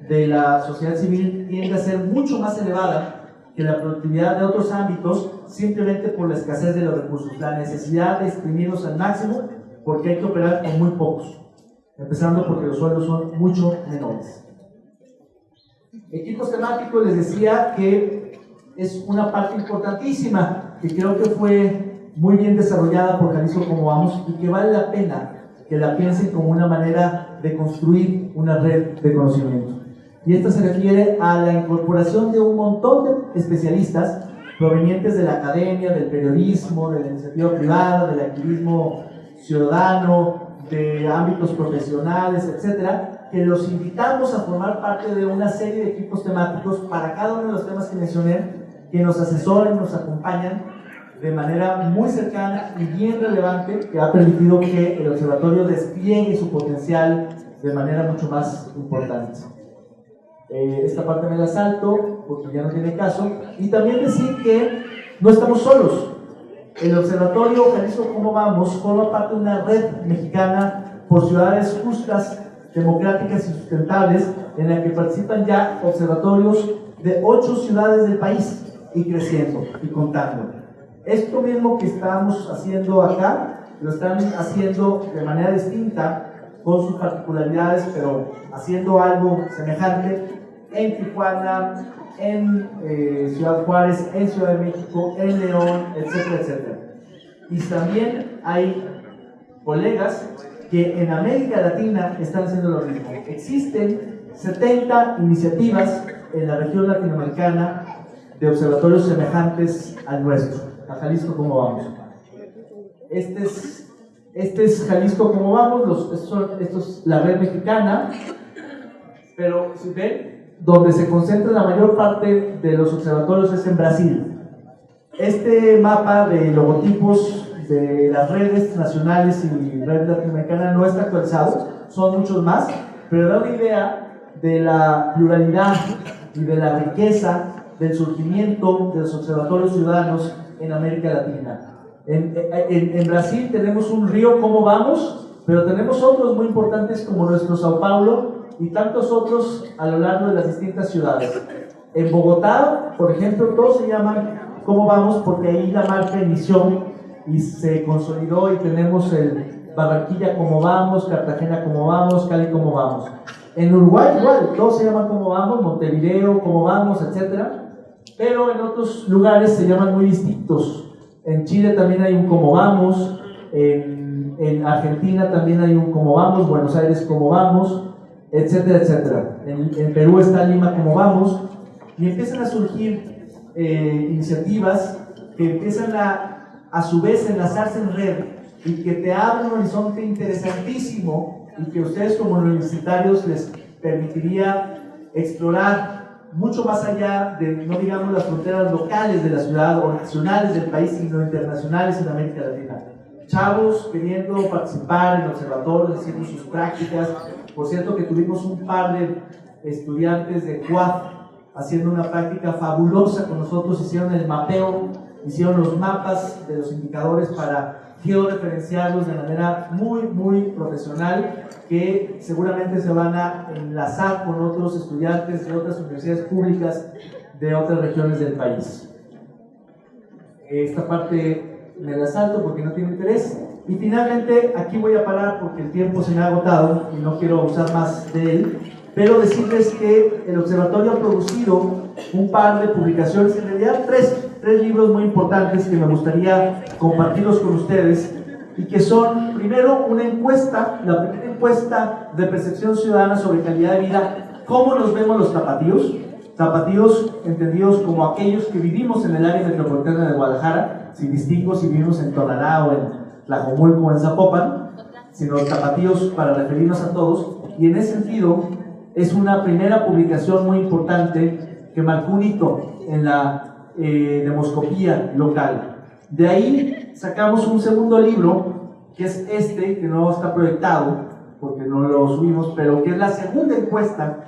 de la sociedad civil tiende a ser mucho más elevada que la productividad de otros ámbitos, simplemente por la escasez de los recursos, la necesidad de exprimirlos al máximo, porque hay que operar con muy pocos, empezando porque los sueldos son mucho menores. Equipos temáticos, les decía que es una parte importantísima, que creo que fue muy bien desarrollada por Jalisco Como Vamos y que vale la pena que la piensen como una manera de construir una red de conocimiento. Y esta se refiere a la incorporación de un montón de especialistas provenientes de la academia, del periodismo, de la iniciativa privada, del activismo ciudadano, de ámbitos profesionales, etcétera, que los invitamos a formar parte de una serie de equipos temáticos para cada uno de los temas que mencioné, que nos asesoren, nos acompañan de manera muy cercana y bien relevante, que ha permitido que el observatorio despliegue su potencial de manera mucho más importante. Esta parte me la salto porque ya no tiene caso. Y también decir que no estamos solos. El Observatorio Jalisco Como Vamos forma parte de una red mexicana por ciudades justas, democráticas y sustentables, en la que participan ya observatorios de 8 ciudades del país y creciendo y contando. Esto mismo que estamos haciendo acá, lo están haciendo de manera distinta, con sus particularidades, pero haciendo algo semejante en Tijuana, en Ciudad Juárez, en Ciudad de México, en León, etcétera, etcétera. Y también hay colegas que en América Latina están haciendo lo mismo. Existen 70 iniciativas en la región latinoamericana de observatorios semejantes al nuestro, a Jalisco Como Vamos. Este es Jalisco Como Vamos, esto es la red mexicana, pero si ven, donde se concentra la mayor parte de los observatorios es en Brasil. Este mapa de logotipos de las redes nacionales y red latinoamericana no está actualizado, son muchos más, pero da una idea de la pluralidad y de la riqueza del surgimiento de los observatorios ciudadanos en América Latina. En Brasil tenemos un río Como Vamos, pero tenemos otros muy importantes como nuestro Sao Paulo y tantos otros a lo largo de las distintas ciudades. En Bogotá, por ejemplo, todos se llaman Como Vamos porque ahí la marca inició y se consolidó, y tenemos el Barranquilla Como Vamos, Cartagena Como Vamos, Cali Como Vamos. En Uruguay igual, todos se llaman Como Vamos, Montevideo Como Vamos, etc. Pero en otros lugares se llaman muy distintos. En Chile también hay un Como Vamos, en Argentina también hay un Como Vamos, Buenos Aires Como Vamos, etcétera, etcétera. En Perú está Lima Como Vamos, y empiezan a surgir iniciativas que empiezan a su vez enlazarse en red y que te abren un horizonte interesantísimo y que a ustedes como universitarios les permitiría explorar mucho más allá de, no digamos, las fronteras locales de la ciudad o nacionales del país, sino internacionales en América Latina. Chavos queriendo participar en observatorios, haciendo sus prácticas. Por cierto que tuvimos un par de estudiantes de CUAF haciendo una práctica fabulosa con nosotros, hicieron el mapeo, hicieron los mapas de los indicadores para georreferenciarlos de manera muy, muy profesional, que seguramente se van a enlazar con otros estudiantes de otras universidades públicas de otras regiones del país. Esta parte me la salto porque no tiene interés. Y finalmente, aquí voy a parar porque el tiempo se me ha agotado y no quiero abusar más de él, pero decirles que el observatorio ha producido un par de publicaciones, en realidad tres libros muy importantes que me gustaría compartirlos con ustedes, y que son, primero, una encuesta, la primera encuesta de percepción ciudadana sobre calidad de vida. ¿Cómo nos vemos los tapatíos? Tapatíos entendidos como aquellos que vivimos en el área metropolitana de Guadalajara, sin distingo si vivimos en Tonalá o en Tlajomulco o en Zapopan, sino tapatíos para referirnos a todos. Y en ese sentido es una primera publicación muy importante que marcó un hito en la demoscopía local. De ahí sacamos un segundo libro, que es este, que no está proyectado, porque no lo subimos, pero que es la segunda encuesta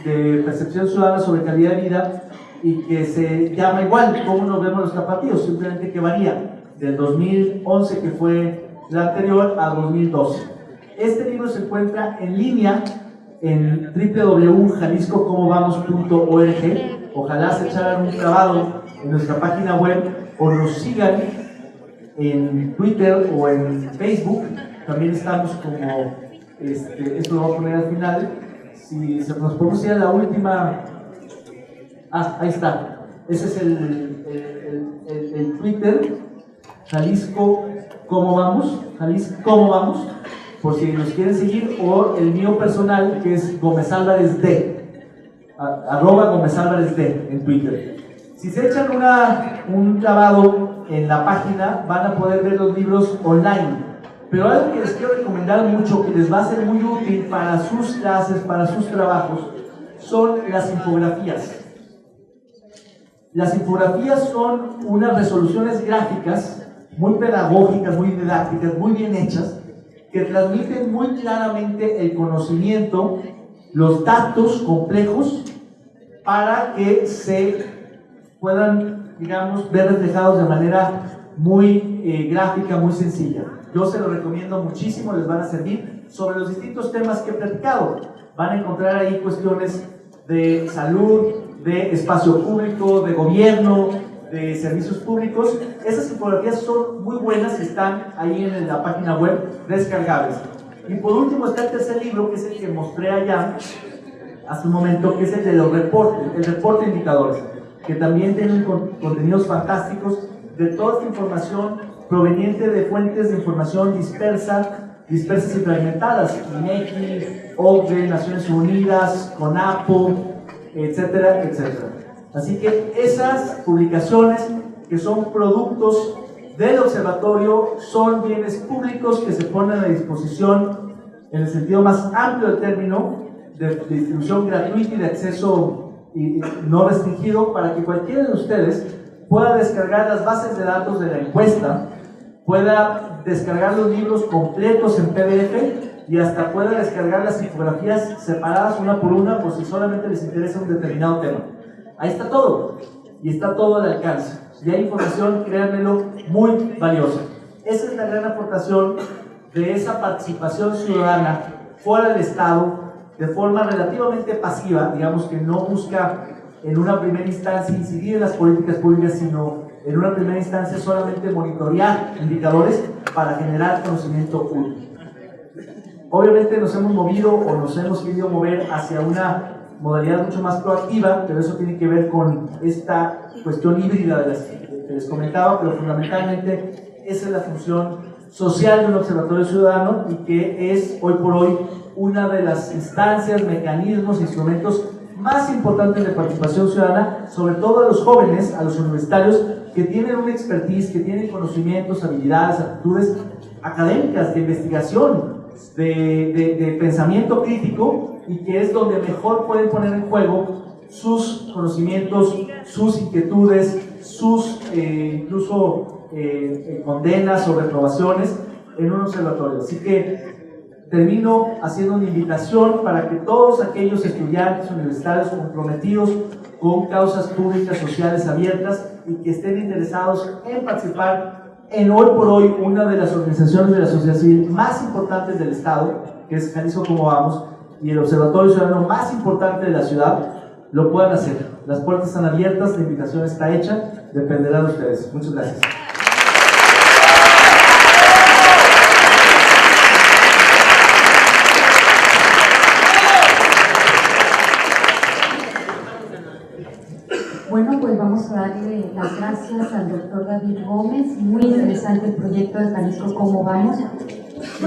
de percepción ciudadana sobre calidad de vida y que se llama igual, cómo nos vemos los tapatíos, simplemente que varía del 2011, que fue la anterior, a 2012. Este libro se encuentra en línea en www.jaliscocomovamos.org. Ojalá se echaran un clavado en nuestra página web o nos sigan en Twitter o en Facebook. También estamos como, esto lo voy a poner al final, si se nos podemos ir a la última, ahí está, ese es el Twitter, Jalisco Cómo Vamos, por si nos quieren seguir, o el mío personal, que es Gómez Álvarez D, @Gómez Álvarez D en Twitter. Si se echan un clavado en la página, van a poder ver los libros online. Pero algo que les quiero recomendar mucho, que les va a ser muy útil para sus clases, para sus trabajos, son las infografías. Las infografías son unas resoluciones gráficas muy pedagógicas, muy didácticas, muy bien hechas, que transmiten muy claramente el conocimiento, los datos complejos, para que se puedan, digamos, ver reflejados de manera muy gráfica, muy sencilla. Yo se lo recomiendo muchísimo, les van a servir sobre los distintos temas que he platicado. Van a encontrar ahí cuestiones de salud, de espacio público, de gobierno, de servicios públicos. Esas infografías son muy buenas y están ahí en la página web descargables. Y por último está el tercer libro, que es el que mostré allá hace un momento, que es el de los reportes, el reporte de indicadores, que también tienen contenidos fantásticos de toda esta información proveniente de fuentes de información dispersas y fragmentadas, INEGI, OCDE, Naciones Unidas, CONAPO, etcétera, etcétera. Así que esas publicaciones, que son productos del observatorio, son bienes públicos que se ponen a disposición en el sentido más amplio del término, de distribución gratuita y de acceso no restringido, para que cualquiera de ustedes pueda descargar las bases de datos de la encuesta, pueda descargar los libros completos en PDF y hasta pueda descargar las infografías separadas una por una, por si solamente les interesa un determinado tema. Ahí está todo, y está todo al alcance. Y hay información, créanmelo, muy valiosa. Esa es la gran aportación de esa participación ciudadana fuera del Estado, de forma relativamente pasiva, digamos, que no busca en una primera instancia incidir en las políticas públicas, sino en una primera instancia solamente monitorear indicadores para generar conocimiento útil. Obviamente nos hemos movido o nos hemos querido mover hacia una modalidad mucho más proactiva, pero eso tiene que ver con esta cuestión híbrida de las que les comentaba, pero fundamentalmente esa es la función social de un observatorio ciudadano, y que es hoy por hoy una de las instancias, mecanismos, instrumentos más importantes de participación ciudadana, sobre todo a los jóvenes, a los universitarios, que tienen una expertise, que tienen conocimientos, habilidades, aptitudes académicas, de investigación, de pensamiento crítico, y que es donde mejor pueden poner en juego sus conocimientos, sus inquietudes, sus incluso condenas o reprobaciones en un observatorio. Así que termino haciendo una invitación para que todos aquellos estudiantes universitarios comprometidos con causas públicas sociales abiertas y que estén interesados en participar en hoy por hoy una de las organizaciones de la sociedad civil más importantes del Estado, que es Jalisco Cómo Vamos, y el observatorio ciudadano más importante de la ciudad, lo puedan hacer. Las puertas están abiertas, la invitación está hecha, dependerá de ustedes. Muchas gracias. Bueno, pues vamos a darle las gracias al doctor David Gómez. Muy interesante el proyecto de Jalisco Cómo Vamos.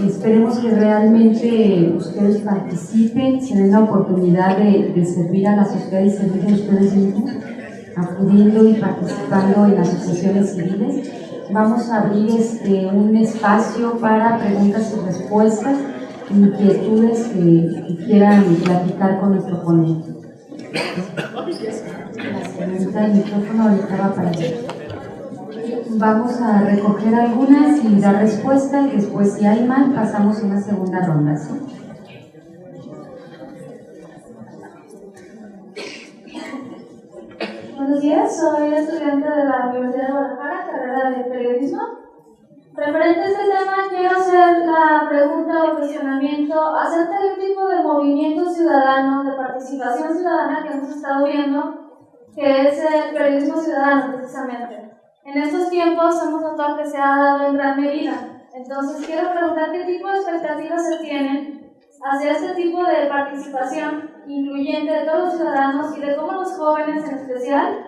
Esperemos que realmente ustedes participen, se den la oportunidad de servir a la sociedad y servir a ustedes mismos, acudiendo y participando en asociaciones civiles. Vamos a abrir un espacio para preguntas y respuestas, inquietudes que quieran platicar con nuestro ponente. La señorita del micrófono ahorita va para allá. Vamos a recoger algunas y dar respuesta y después, si hay más, pasamos a una segunda ronda, ¿sí? Buenos días, soy estudiante de la Universidad de Guadalajara, carrera de periodismo. Referente a este tema, quiero hacer la pregunta o cuestionamiento acerca de un tipo de movimiento ciudadano, de participación ciudadana que hemos estado viendo, que es el periodismo ciudadano, precisamente. En estos tiempos hemos notado que se ha dado en gran medida. Entonces, quiero preguntar qué tipo de expectativas se tienen hacia este tipo de participación incluyente de todos los ciudadanos y de cómo los jóvenes en especial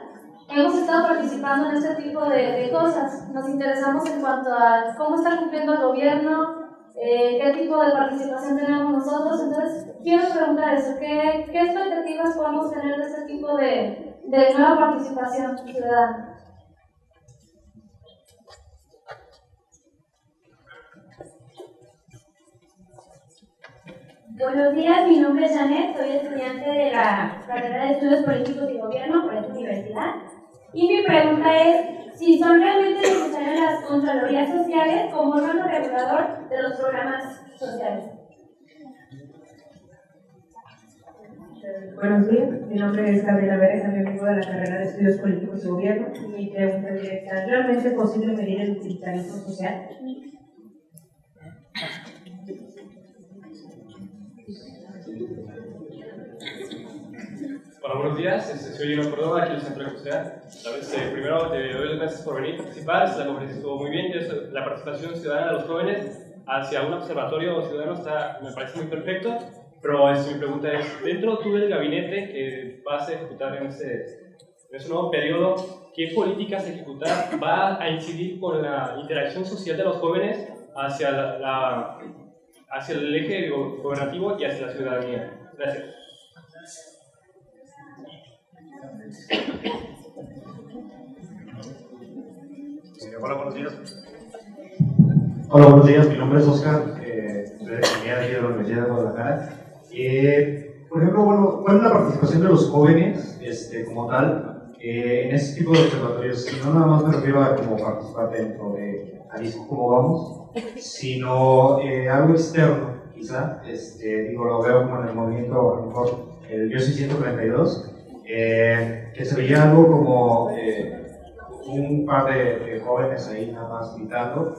hemos estado participando en este tipo de cosas. Nos interesamos en cuanto a cómo está cumpliendo el gobierno, qué tipo de participación tenemos nosotros. Entonces, quiero preguntar eso, ¿qué expectativas podemos tener de este tipo de nueva participación ciudadana? Buenos días, mi nombre es Janet, soy estudiante de la carrera de Estudios Políticos y Gobierno por esta universidad. Y mi pregunta es si son realmente necesarias las contralorías sociales como órgano regulador de los programas sociales. Buenos días, mi nombre es Gabriela Vélez, también vengo de la carrera de Estudios Políticos y Gobierno. Mi pregunta es directa: ¿es realmente posible medir el utilitarismo social? Hola, buenos días, soy Gino Córdoba, aquí en el Centro de Cultura. Primero te doy las gracias por venir a participar, la conferencia estuvo muy bien, la participación ciudadana de los jóvenes hacia un observatorio ciudadano me parece muy perfecto, pero mi pregunta es, dentro tú del gabinete que vas a ejecutar en este nuevo periodo, ¿qué políticas ejecutar va a incidir con la interacción social de los jóvenes hacia, hacia el eje gobernativo y hacia la ciudadanía? Gracias. Hola, buenos días. Hola, buenos días. Mi nombre es Oscar, soy de Economía de la Universidad de Guadalajara. Por ejemplo, ¿cuál es la participación de los jóvenes como tal en este tipo de observatorios? Y no nada más me refiero a como participar dentro de Jalisco, como vamos, sino algo externo, quizá. Lo veo como en el movimiento, a lo mejor, el Yo Soy 132. Que se veía algo como un par de jóvenes ahí nada más gritando,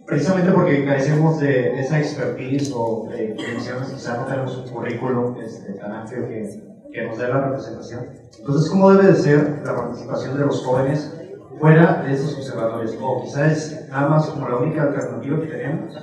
precisamente porque carecemos de esa expertise o de informaciones, quizás no tenemos un currículum tan amplio que nos dé la representación. Entonces, ¿cómo debe de ser la participación de los jóvenes fuera de esos observatorios? O quizás es nada más como la única alternativa que tenemos.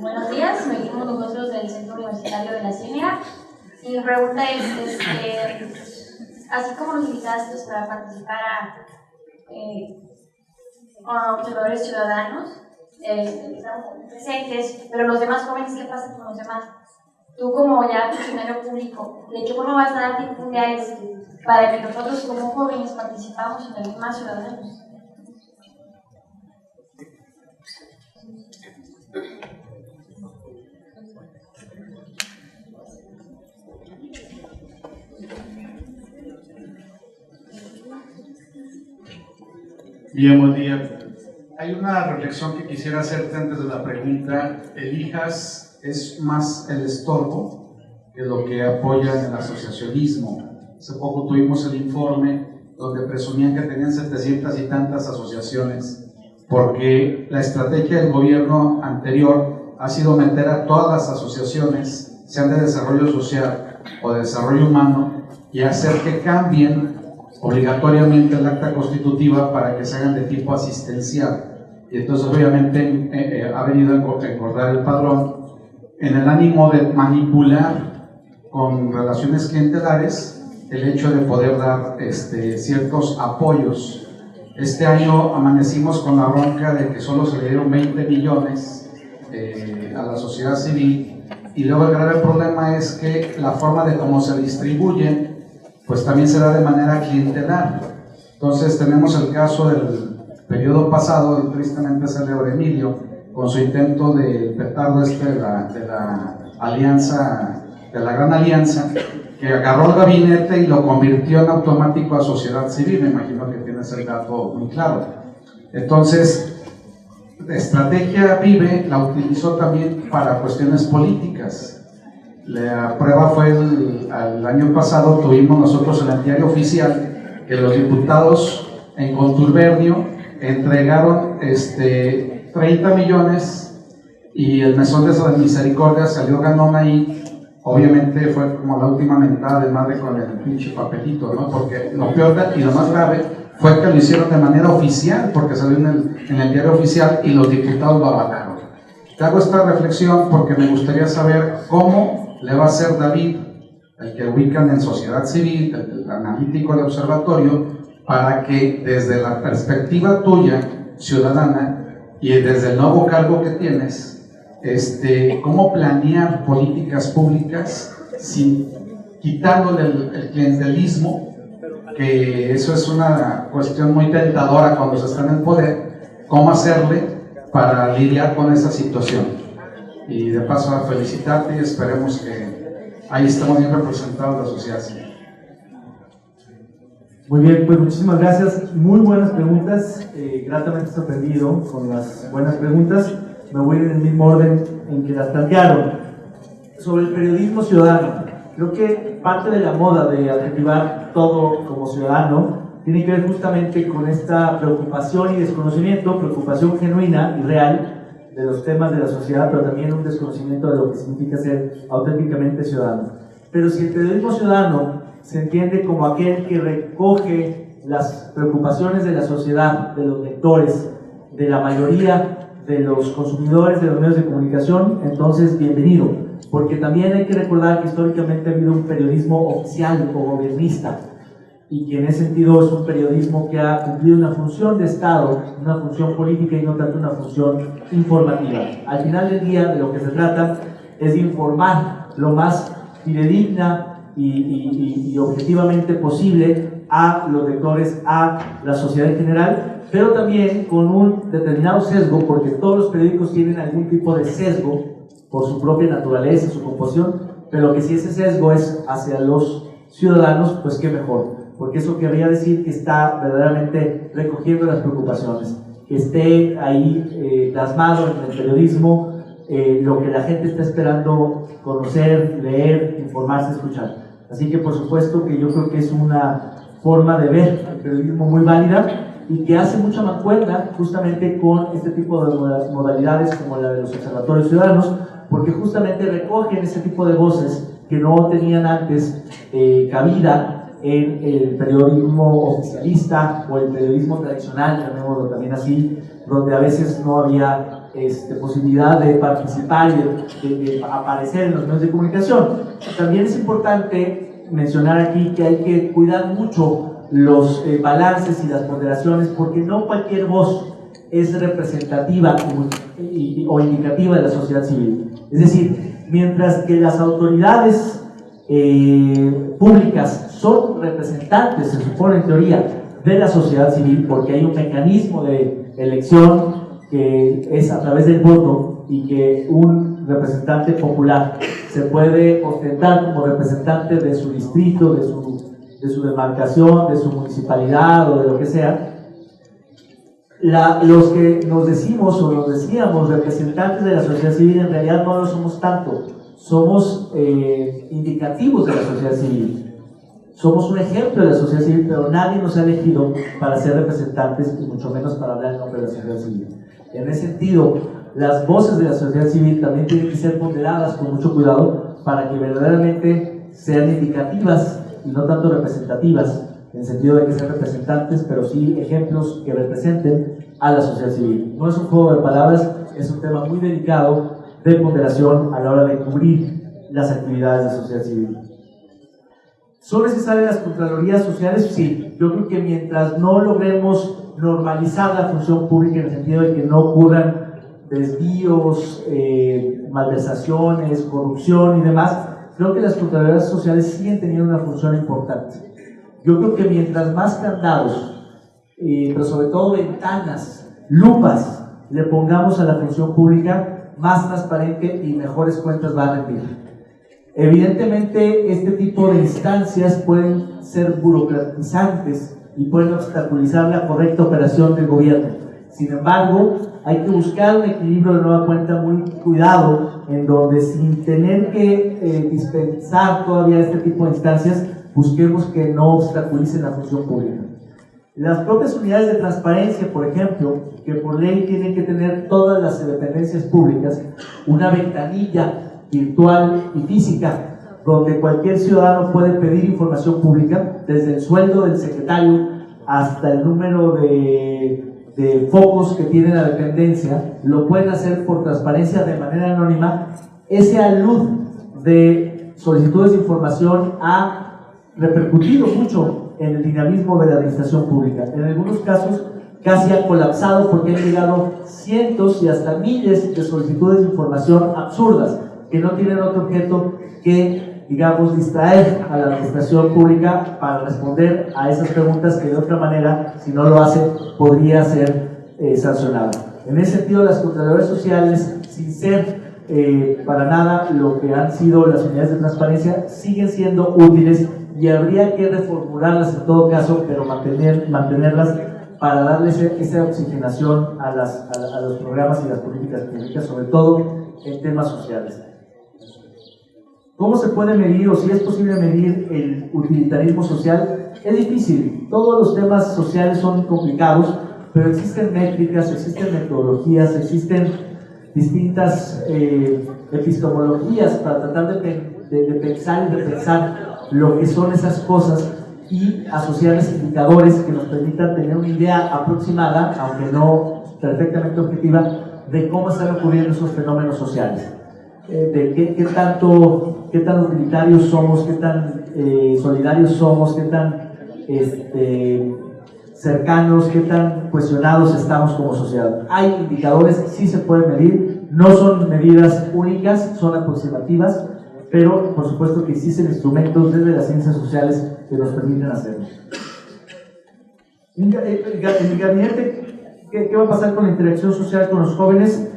Buenos días, venimos nosotros del Centro Universitario de la Ciénaga y mi pregunta es, así como nos invitaste para participar a observadores ciudadanos, estamos presentes, pero los demás jóvenes, ¿qué pasa con los demás? Tú como ya funcionario público, ¿de qué forma vas a dar difusión a esto para que nosotros como jóvenes participamos y también más ciudadanos? Bien, buen día. Hay una reflexión que quisiera hacerte antes de la pregunta. El IJAS es más el estorbo que lo que apoya en el asociacionismo. Hace poco tuvimos el informe donde presumían que tenían 700 y tantas asociaciones, porque la estrategia del gobierno anterior ha sido meter a todas las asociaciones, sean de desarrollo social o de desarrollo humano, y hacer que cambien obligatoriamente el acta constitutiva para que se hagan de tipo asistencial. Y entonces obviamente ha venido a engordar el padrón en el ánimo de manipular con relaciones clientelares el hecho de poder dar ciertos apoyos. Este año amanecimos con la bronca de que solo se le dieron 20 millones a la sociedad civil, y luego el grave problema es que la forma de cómo se distribuyen pues también se da de manera clientelar. Entonces tenemos el caso del periodo pasado, y tristemente es el de Emilio, con su intento del petardo de la alianza, de la Gran Alianza, que agarró el gabinete y lo convirtió en automático a sociedad civil. Me imagino que tienes el dato muy claro. Entonces, la estrategia Vive la utilizó también para cuestiones políticas. La prueba fue el año pasado, tuvimos nosotros en el diario oficial que los diputados en contubernio entregaron 30 millones y el Mesón de Esa Misericordia salió ganón ahí. Obviamente fue como la última mentada de madre con el pinche papelito, ¿no? Porque lo peor y lo más grave fue que lo hicieron de manera oficial, porque salió en el diario oficial y los diputados lo avalaron. Te hago esta reflexión porque me gustaría saber cómo le va a hacer David, el que ubican en sociedad civil, el analítico del observatorio, para que desde la perspectiva tuya, ciudadana, y desde el nuevo cargo que tienes, cómo planear políticas públicas quitándole el clientelismo, que eso es una cuestión muy tentadora cuando se está en el poder, cómo hacerle para lidiar con esa situación. Y de paso a felicitarte y esperemos que ahí estemos bien representados la sociedad civil. Muy bien, pues muchísimas gracias. Muy buenas preguntas. Gratamente sorprendido con las buenas preguntas. Me voy a ir en el mismo orden en que las plantearon. Sobre el periodismo ciudadano, creo que parte de la moda de adjetivar todo como ciudadano tiene que ver justamente con esta preocupación y desconocimiento, preocupación genuina y real de los temas de la sociedad, pero también un desconocimiento de lo que significa ser auténticamente ciudadano. Pero si el periodismo ciudadano se entiende como aquel que recoge las preocupaciones de la sociedad, de los lectores, de la mayoría de los consumidores de los medios de comunicación, entonces bienvenido, porque también hay que recordar que históricamente ha habido un periodismo oficial o gobernista, y que en ese sentido es un periodismo que ha cumplido una función de Estado, una función política y no tanto una función informativa. Al final del día, de lo que se trata es de informar lo más fidedigna y objetivamente posible a los lectores, a la sociedad en general, pero también con un determinado sesgo, porque todos los periódicos tienen algún tipo de sesgo por su propia naturaleza, su composición, pero que si ese sesgo es hacia los ciudadanos, pues qué mejor, porque eso querría decir que está verdaderamente recogiendo las preocupaciones, que esté ahí plasmado en el periodismo lo que la gente está esperando conocer, leer, informarse, escuchar. Así que por supuesto que yo creo que es una forma de ver el periodismo muy válida y que hace mucha mancuerna justamente con este tipo de modalidades como la de los observatorios ciudadanos, porque justamente recogen ese tipo de voces que no tenían antes cabida en el periodismo oficialista o el periodismo tradicional, llamémoslo también así, donde a veces no había posibilidad de participar y de aparecer en los medios de comunicación. También es importante mencionar aquí que hay que cuidar mucho los balances y las ponderaciones, porque no cualquier voz es representativa o indicativa de la sociedad civil. Es decir, mientras que las autoridades públicas son representantes, se supone en teoría, de la sociedad civil, porque hay un mecanismo de elección que es a través del voto y que un representante popular se puede ostentar como representante de su distrito, de su demarcación, de su municipalidad o de lo que sea. Los que nos decimos o nos decíamos representantes de la sociedad civil en realidad no lo somos tanto, somos indicativos de la sociedad civil. Somos un ejemplo de la sociedad civil, pero nadie nos ha elegido para ser representantes y mucho menos para hablar en nombre de la sociedad civil. En ese sentido, las voces de la sociedad civil también tienen que ser ponderadas con mucho cuidado para que verdaderamente sean indicativas y no tanto representativas, en el sentido de que sean representantes, pero sí ejemplos que representen a la sociedad civil. No es un juego de palabras, es un tema muy delicado de ponderación a la hora de cubrir las actividades de la sociedad civil. ¿Son necesarias las contralorías sociales? Sí. Yo creo que mientras no logremos normalizar la función pública en el sentido de que no ocurran desvíos, malversaciones, corrupción y demás, creo que las contralorías sociales siguen teniendo una función importante. Yo creo que mientras más candados, pero sobre todo ventanas, lupas le pongamos a la función pública, más transparente y mejores cuentas va a rendir. Evidentemente, este tipo de instancias pueden ser burocratizantes y pueden obstaculizar la correcta operación del gobierno. Sin embargo, hay que buscar un equilibrio de nueva cuenta muy cuidado, en donde sin tener que dispensar todavía este tipo de instancias, busquemos que no obstaculicen la función pública. Las propias unidades de transparencia, por ejemplo, que por ley tienen que tener todas las dependencias públicas, una ventanilla virtual y física, donde cualquier ciudadano puede pedir información pública, desde el sueldo del secretario hasta el número de focos que tiene la dependencia, lo pueden hacer por transparencia de manera anónima. Ese alud de solicitudes de información ha repercutido mucho en el dinamismo de la administración pública. En algunos casos casi ha colapsado porque han llegado cientos y hasta miles de solicitudes de información absurdas que no tienen otro objeto que, digamos, distraer a la administración pública para responder a esas preguntas que de otra manera, si no lo hace, podría ser sancionado. En ese sentido, las Contralorías Sociales, sin ser para nada lo que han sido las unidades de transparencia, siguen siendo útiles y habría que reformularlas en todo caso, pero mantenerlas para darles esa oxigenación a los programas y las políticas públicas, sobre todo en temas sociales. ¿Cómo se puede medir o si es posible medir el utilitarismo social? Es difícil. Todos los temas sociales son complicados, pero existen métricas, existen metodologías, existen distintas epistemologías para tratar de pensar y repensar lo que son esas cosas y asociarles indicadores que nos permitan tener una idea aproximada, aunque no perfectamente objetiva, de cómo están ocurriendo esos fenómenos sociales. De qué tan utilitarios somos, qué tan solidarios somos, qué tan cercanos, qué tan cuestionados estamos como sociedad. Hay indicadores, sí se pueden medir, no son medidas únicas, son aproximativas, pero por supuesto que existen instrumentos desde las ciencias sociales que nos permiten hacerlo. En mi gabinete, ¿qué va a pasar con la interacción social con los jóvenes?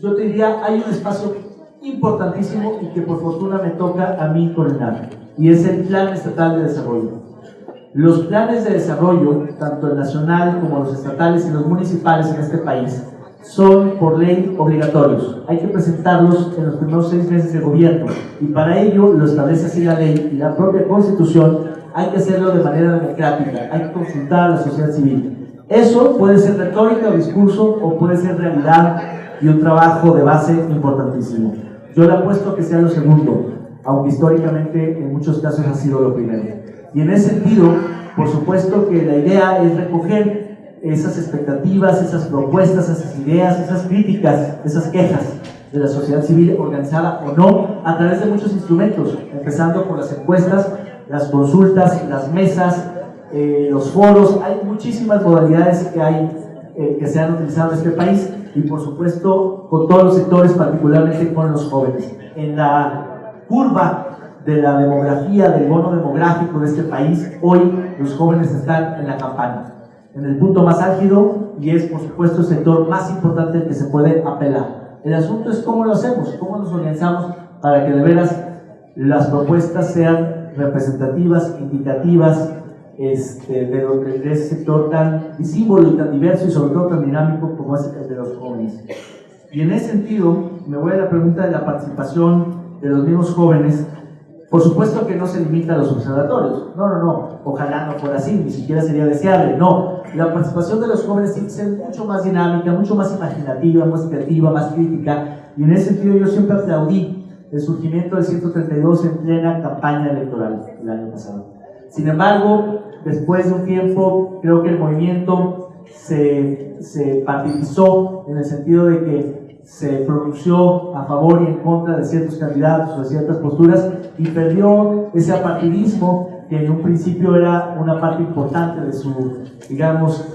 Yo te diría, hay un espacio importantísimo y que por fortuna me toca a mí coordinar, y es el Plan Estatal de Desarrollo. Los planes de desarrollo, tanto el nacional como los estatales y los municipales en este país, son por ley obligatorios. Hay que presentarlos en los primeros 6 meses de gobierno, y para ello lo establece así la ley y la propia Constitución. Hay que hacerlo de manera democrática, hay que consultar a la sociedad civil. Eso puede ser retórica o discurso, o puede ser realidad y un trabajo de base importantísimo. Yo le apuesto que sea lo segundo, aunque históricamente en muchos casos ha sido lo primero. Y en ese sentido, por supuesto que la idea es recoger esas expectativas, esas propuestas, esas ideas, esas críticas, esas quejas de la sociedad civil, organizada o no, a través de muchos instrumentos, empezando por las encuestas, las consultas, las mesas, los foros. Hay muchísimas modalidades que se han utilizado en este país, y por supuesto con todos los sectores, particularmente con los jóvenes. En la curva de la demografía, del bono demográfico de este país, hoy los jóvenes están en la campana, en el punto más álgido, y es por supuesto el sector más importante al que se puede apelar. El asunto es cómo lo hacemos, cómo nos organizamos para que de veras las propuestas sean representativas, indicativas, de ese sector tan disímbolo y tan diverso y sobre todo tan dinámico como es el de los jóvenes. Y en ese sentido, me voy a la pregunta de la participación de los mismos jóvenes. Por supuesto que no se limita a los observatorios, no, ojalá no fuera así, ni siquiera sería deseable, no. La participación de los jóvenes tiene que ser mucho más dinámica, mucho más imaginativa, más creativa, más crítica, y en ese sentido yo siempre aplaudí el surgimiento del 132 en plena campaña electoral el año pasado. Sin embargo, después de un tiempo, creo que el movimiento se partidizó en el sentido de que se pronunció a favor y en contra de ciertos candidatos o de ciertas posturas, y perdió ese apartidismo que en un principio era una parte importante de su, digamos,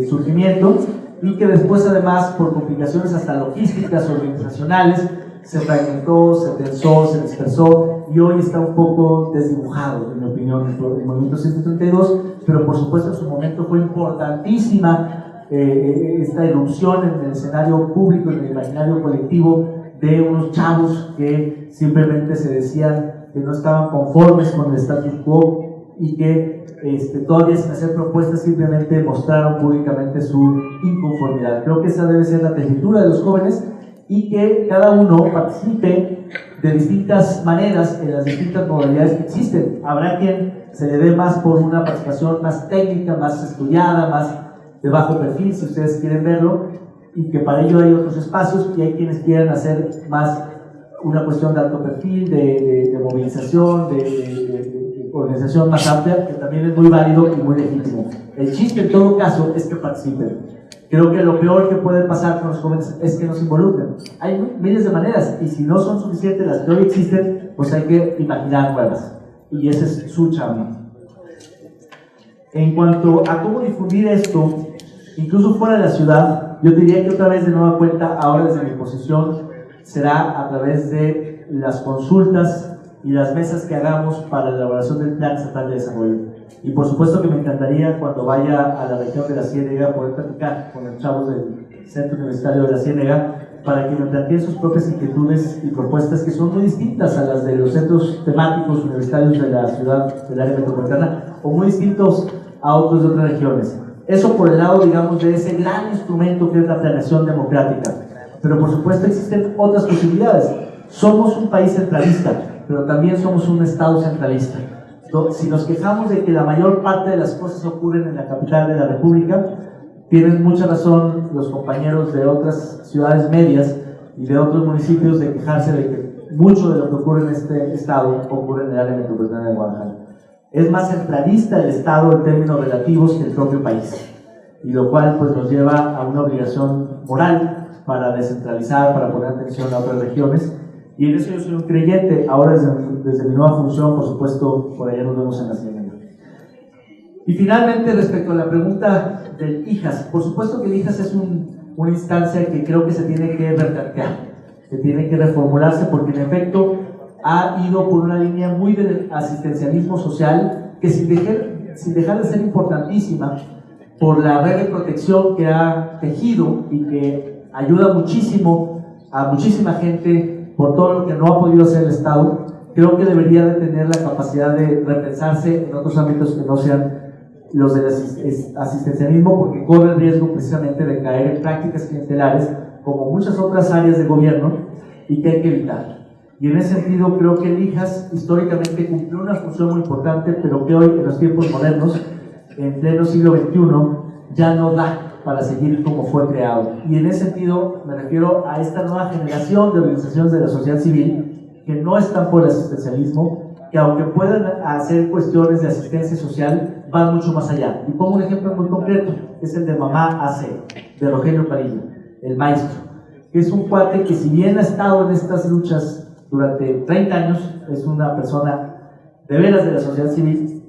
surgimiento, y que después, además, por complicaciones hasta logísticas, organizacionales, se fragmentó, se tensó, se dispersó, y hoy está un poco desdibujado, en mi opinión, el movimiento 132, pero por supuesto en su momento fue importantísima esta irrupción en el escenario público, en el imaginario colectivo, de unos chavos que simplemente se decían que no estaban conformes con el status quo y que todavía sin hacer propuestas simplemente mostraron públicamente su inconformidad. Creo que esa debe ser la tesitura de los jóvenes y que cada uno participe de distintas maneras en las distintas modalidades que existen. Habrá quien se le dé más por una participación más técnica, más estudiada, más de bajo perfil, si ustedes quieren verlo, y que para ello hay otros espacios, y hay quienes quieran hacer más una cuestión de alto perfil, de movilización, de organización más amplia, que también es muy válido y muy legítimo. El chiste en todo caso es que participen. Creo que lo peor que puede pasar con los jóvenes es que nos involucren. Hay miles de maneras, y si no son suficientes las que hoy existen, pues hay que imaginar nuevas, y ese es su chamba. En cuanto a cómo difundir esto, incluso fuera de la ciudad, yo diría que otra vez de nueva cuenta, ahora desde mi posición, será a través de las consultas y las mesas que hagamos para la elaboración del Plan Estatal de Desarrollo. Y por supuesto que me encantaría cuando vaya a la región de la Ciénega poder platicar con los chavos del Centro Universitario de la Ciénega para que me planteen sus propias inquietudes y propuestas que son muy distintas a las de los centros temáticos universitarios de la ciudad, del área metropolitana, o muy distintos a otros de otras regiones. Eso por el lado, digamos, de ese gran instrumento que es la planeación democrática. Pero por supuesto existen otras posibilidades. Somos un país centralista, pero también somos un estado centralista. Si nos quejamos de que la mayor parte de las cosas ocurren en la capital de la República, tienen mucha razón los compañeros de otras ciudades medias y de otros municipios de quejarse de que mucho de lo que ocurre en este estado ocurre en el área metropolitana de Guadalajara. Es más centralista el estado en términos relativos que el propio país, y lo cual pues nos lleva a una obligación moral para descentralizar, para poner atención a otras regiones, y en eso yo soy un creyente. Ahora desde mi nueva función, por supuesto, por allá nos vemos en la Ciénaga. Y finalmente, respecto a la pregunta del IJAS, por supuesto que el IJAS es una instancia que creo que se tiene que replantear, que tiene que reformularse, porque en efecto ha ido por una línea muy de asistencialismo social, que sin dejar de ser importantísima por la red de protección que ha tejido y que ayuda muchísimo a muchísima gente por todo lo que no ha podido hacer el Estado, creo que debería de tener la capacidad de repensarse en otros ámbitos que no sean los del asistencialismo, porque corre el riesgo precisamente de caer en prácticas clientelares como muchas otras áreas de gobierno, y que hay que evitar. Y en ese sentido creo que el IJAS históricamente cumplió una función muy importante, pero que hoy en los tiempos modernos, en pleno siglo XXI, ya no da para seguir como fue creado. Y en ese sentido me refiero a esta nueva generación de organizaciones de la sociedad civil que no están por el asistencialismo, que aunque puedan hacer cuestiones de asistencia social, van mucho más allá. Y pongo un ejemplo muy concreto, es el de Mamá AC, de Rogelio Padilla, el maestro, que es un cuate que, si bien ha estado en estas luchas durante 30 años, es una persona de veras de la sociedad civil,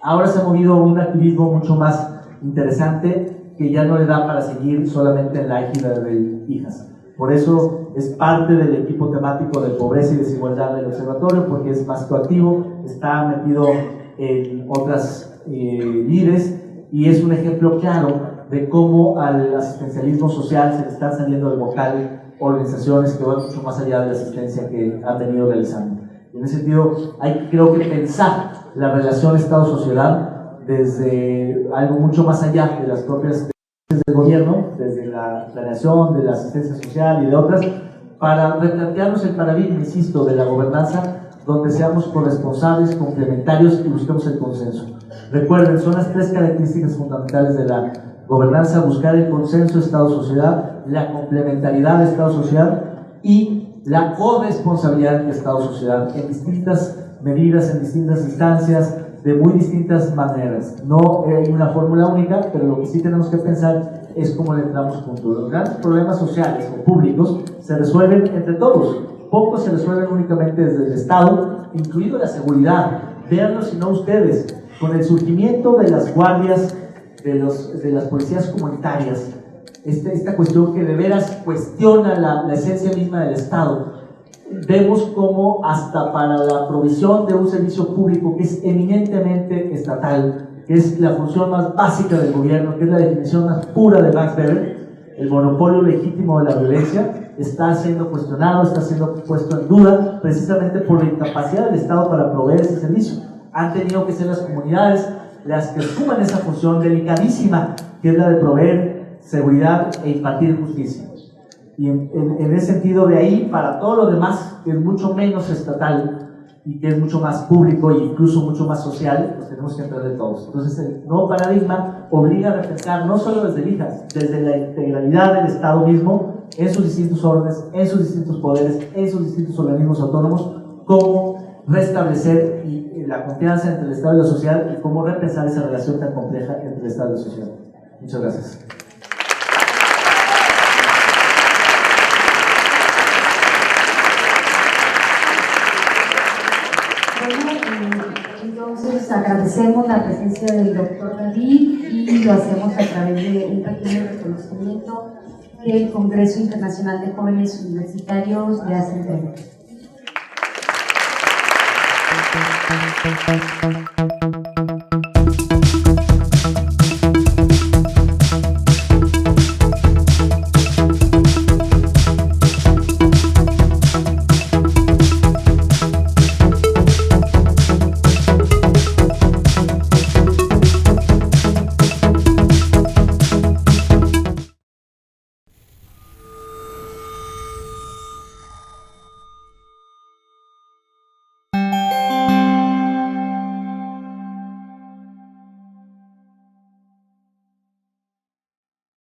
ahora se ha movido a un activismo mucho más interesante, que ya no le da para seguir solamente en la égida del IJAS. Por eso es parte del equipo temático de pobreza y desigualdad del observatorio, porque es más proactivo, está metido en otras lides, y es un ejemplo claro de cómo al asistencialismo social se le están saliendo del bocal organizaciones que van mucho más allá de la asistencia que han venido realizando. En ese sentido, hay, creo que, pensar la relación Estado-sociedad desde algo mucho más allá de las propias del gobierno, desde la planeación, de la asistencia social y de otras, para replantearnos el paradigma, insisto, de la gobernanza, donde seamos corresponsables, complementarios y busquemos el consenso. Recuerden, son las tres características fundamentales de la gobernanza: buscar el consenso Estado-sociedad, la complementariedad Estado-sociedad y la corresponsabilidad de Estado-sociedad, en distintas medidas, en distintas instancias, de muy distintas maneras. No hay una fórmula única, pero lo que sí tenemos que pensar es cómo le entramos juntos. Los grandes problemas sociales o públicos se resuelven entre todos. Pocos se resuelven únicamente desde el Estado, incluido la seguridad. Véanlo, si no ustedes, con el surgimiento de las guardias, de las policías comunitarias, esta cuestión que de veras cuestiona la esencia misma del Estado. Vemos cómo hasta para la provisión de un servicio público que es eminentemente estatal que es la función más básica del gobierno, que es la definición más pura de Max Weber, el monopolio legítimo de la violencia, está siendo cuestionado, está siendo puesto en duda precisamente por la incapacidad del Estado para proveer ese servicio. Han tenido que ser las comunidades las que asuman esa función delicadísima, que es la de proveer seguridad e impartir justicia. Y en ese sentido, de ahí para todo lo demás, que es mucho menos estatal y que es mucho más público e incluso mucho más social, pues tenemos que entender todos. Entonces el nuevo paradigma obliga a reflejar no solo desde el IJAS, desde la integralidad del Estado mismo, en sus distintos órdenes, en sus distintos poderes, en sus distintos organismos autónomos, cómo restablecer la confianza entre el Estado y la sociedad y cómo repensar esa relación tan compleja entre el Estado y la sociedad. Muchas gracias. Entonces agradecemos la presencia del doctor David y lo hacemos a través de un pequeño reconocimiento que el Congreso Internacional de Jóvenes Universitarios le hace entrega.